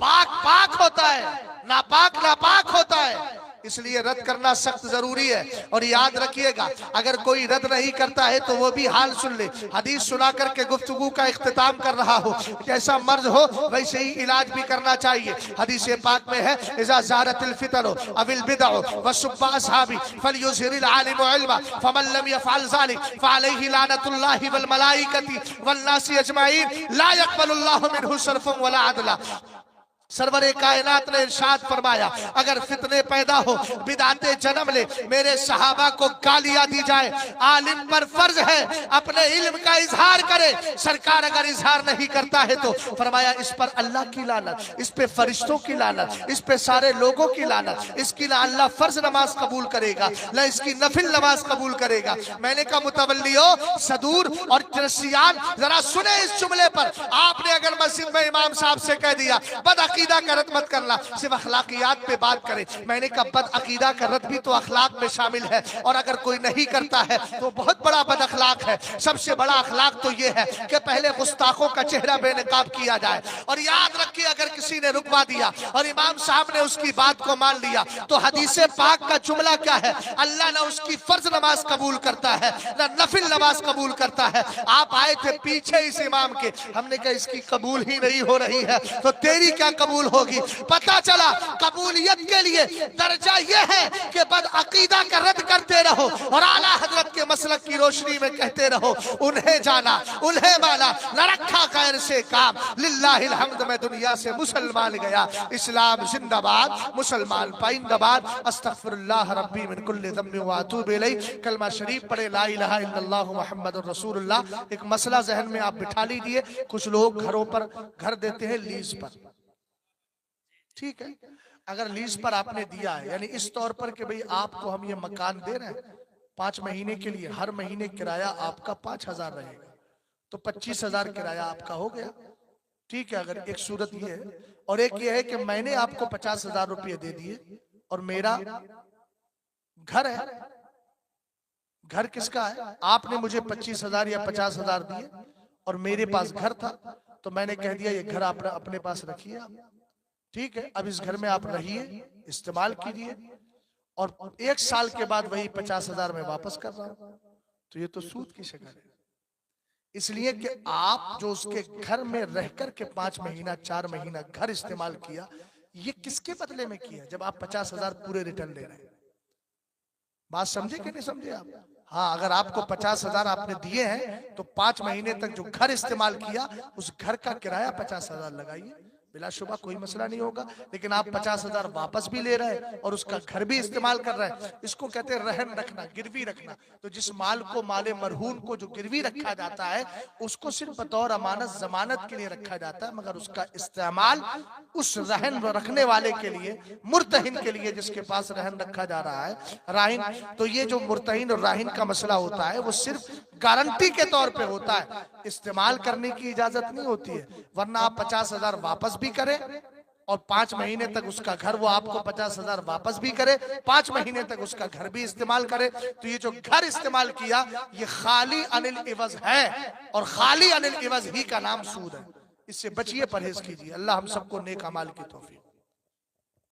पाक पाक होता है, नापाक नापाक होता है, इसलिए रद्द करना सख्त जरूरी है। और याद रखिएगा अगर कोई रद्द नहीं करता है तो वो भी हाल सुन ले। हदीस सुना करके गुफ्तगू का इख्तिताम कर रहा हो, जैसा मर्ज हो वैसे ही इलाज भी करना चाहिए। हदीस पाक में है इज़ा ज़ारतिल फितनु अविल बिदअ वसुब्बा अस्हाबी फलयुज़हिरिल आलिमु इल्मा फमन लम यफ़अल ज़ालिक फ़अलैहि लानतुल्लाहि वल मलाइकति वन नासि अजमईन ला यक़बलुल्लाहु मिनहु सर्फ़न वला अदला। सरवरे कायनात ने इरशाद फरमाया अगर फितने पैदा हो, बिदाते जन्म ले, मेरे सहाबा को गालियां दी जाए, आलिम पर फर्ज है अपने इल्म का इजहार करे। सरकार अगर इजहार नहीं करता है तो फरमाया इस पर अल्लाह की लानत, इस पे फरिश्तों की लानत, इस पे सारे लोगों की लानत। इसकी ना अल्लाह फर्ज नमाज कबूल करेगा ना इसकी नफिल नमाज कबूल करेगा। मैंने कहा मुतवल्लियो सदूर और रसियान जरा सुने इस जुमले पर। आपने अगर मस्जिद में इमाम साहब से कह दिया बद अकीदा का रद्द मत करना, सिर्फ अखलाकियात पे बात करे। मैंने कहा बद अकीदा का रद्द भी तो अखलाक में शामिल है, और अगर कोई नहीं करता है तो बहुत बड़ा बद अखलाक है। सबसे बड़ा अखलाक तो ये है कि पहले गुस्ताखों का चेहरा बेनकाब किया जाए। और याद रखिए, अगर किसी ने रुकवा दिया और इमाम साहब ने उसकी बात को मान लिया तो हदीस पाक का जुमला क्या है, अल्लाह ना उसकी फर्ज नमाज कबूल करता है ना नफिल नमाज कबूल करता है। आप आए थे पीछे इस इमाम के, हमने कहा इसकी कबूल ही नहीं हो रही है तो तेरी क्या कबूल होगी। पता चला कबूलियत के लिए दर्जा यह है कि बद अकीदा का रद्द करते रहो और आला हजरत के मसलक की रोशनी में कहते रहो, उन्हें जाना उन्हें माना, न रखा गैर से काम, लिल्लाहिल हम्द। मैं दुनिया से मुसलमान गया, इस्लाम जिंदाबाद, मुसलमान पाइंदाबाद। अस्तगफिरुल्लाह रब्बी मिन कुल्लि ज़म्बि व अतूबु इलैह। कलमा शरीफ पढ़े, ला इलाहा इल्लल्लाह मुहम्मदुर रसूलुल्लाह। एक मसला जहन में आप बिठा लीजिए, कुछ लोग घरों पर घर देते हैं लीज पर, ठीक है। अगर लीज पर आपने दिया है, यानी इस तौर पर कि भाई आपको हम ये मकान दे रहे हैं 5 महीने के लिए, हर महीने किराया आपका 5,000 रहेगा, तो 25,000 किराया आपका हो गया, ठीक है। अगर एक सूरत ये है, और एक ये है कि मैंने आपको 50,000 रुपये दे दिए और मेरा घर है। घर किसका है? आपने मुझे 25,000 या 50,000 दिए और मेरे पास घर था, तो मैंने कह दिया ये घर आप अपने पास रखिए आप, ठीक है। अब इस घर में आप रहिए, इस्तेमाल कीजिए, और 1 साल के बाद वही 50,000 में वापस कर रहा हूं, तो ये तो सूद की शक्ल है। इसलिए कि आप जो उसके घर में रहकर के 5 महीना 4 महीना घर इस्तेमाल किया, ये किसके बदले में किया जब आप 50,000 पूरे रिटर्न ले रहे हैं। बात समझे कि नहीं समझे आप? हाँ, अगर आपको 50,000 आपने दिए हैं तो 5 महीने तक जो घर इस्तेमाल किया उस घर का किराया 50,000 लगाइए, बिलाशुबा कोई मसला नहीं होगा। लेकिन आप 50,000 वापस भी ले रहे हैं और उसका घर भी इस्तेमाल कर रहे हैं, इसको कहते हैं रहन रखना, गिरवी रखना। तो जिस माल को, माले मरहून को जो गिरवी रखा जाता है, उसको सिर्फ बतौर अमानत जमानत के लिए रखा जाता है, मगर उसका इस्तेमाल उस रहन रखने वाले के लिए, मुर्तहिन के लिए, जिसके पास रहन रखा जा रहा है, राहिन। तो ये जो मुर्तहिन और राहिन का मसला होता है वो सिर्फ गारंटी के तौर पे होता है, इस्तेमाल करने की इजाजत नहीं होती है। वरना आप 50,000 वापस भी करें और 5 महीने तक उसका घर, वो आपको 50,000 वापस भी करे, 5 महीने तक उसका घर भी इस्तेमाल करे, तो ये जो घर इस्तेमाल किया ये खाली अनिल इवज है, और खाली अनिल इवज ही का नाम सूद है। इससे बचिए, परहेज कीजिए। अल्लाह हम सबको नेक अमाल की तौफीक।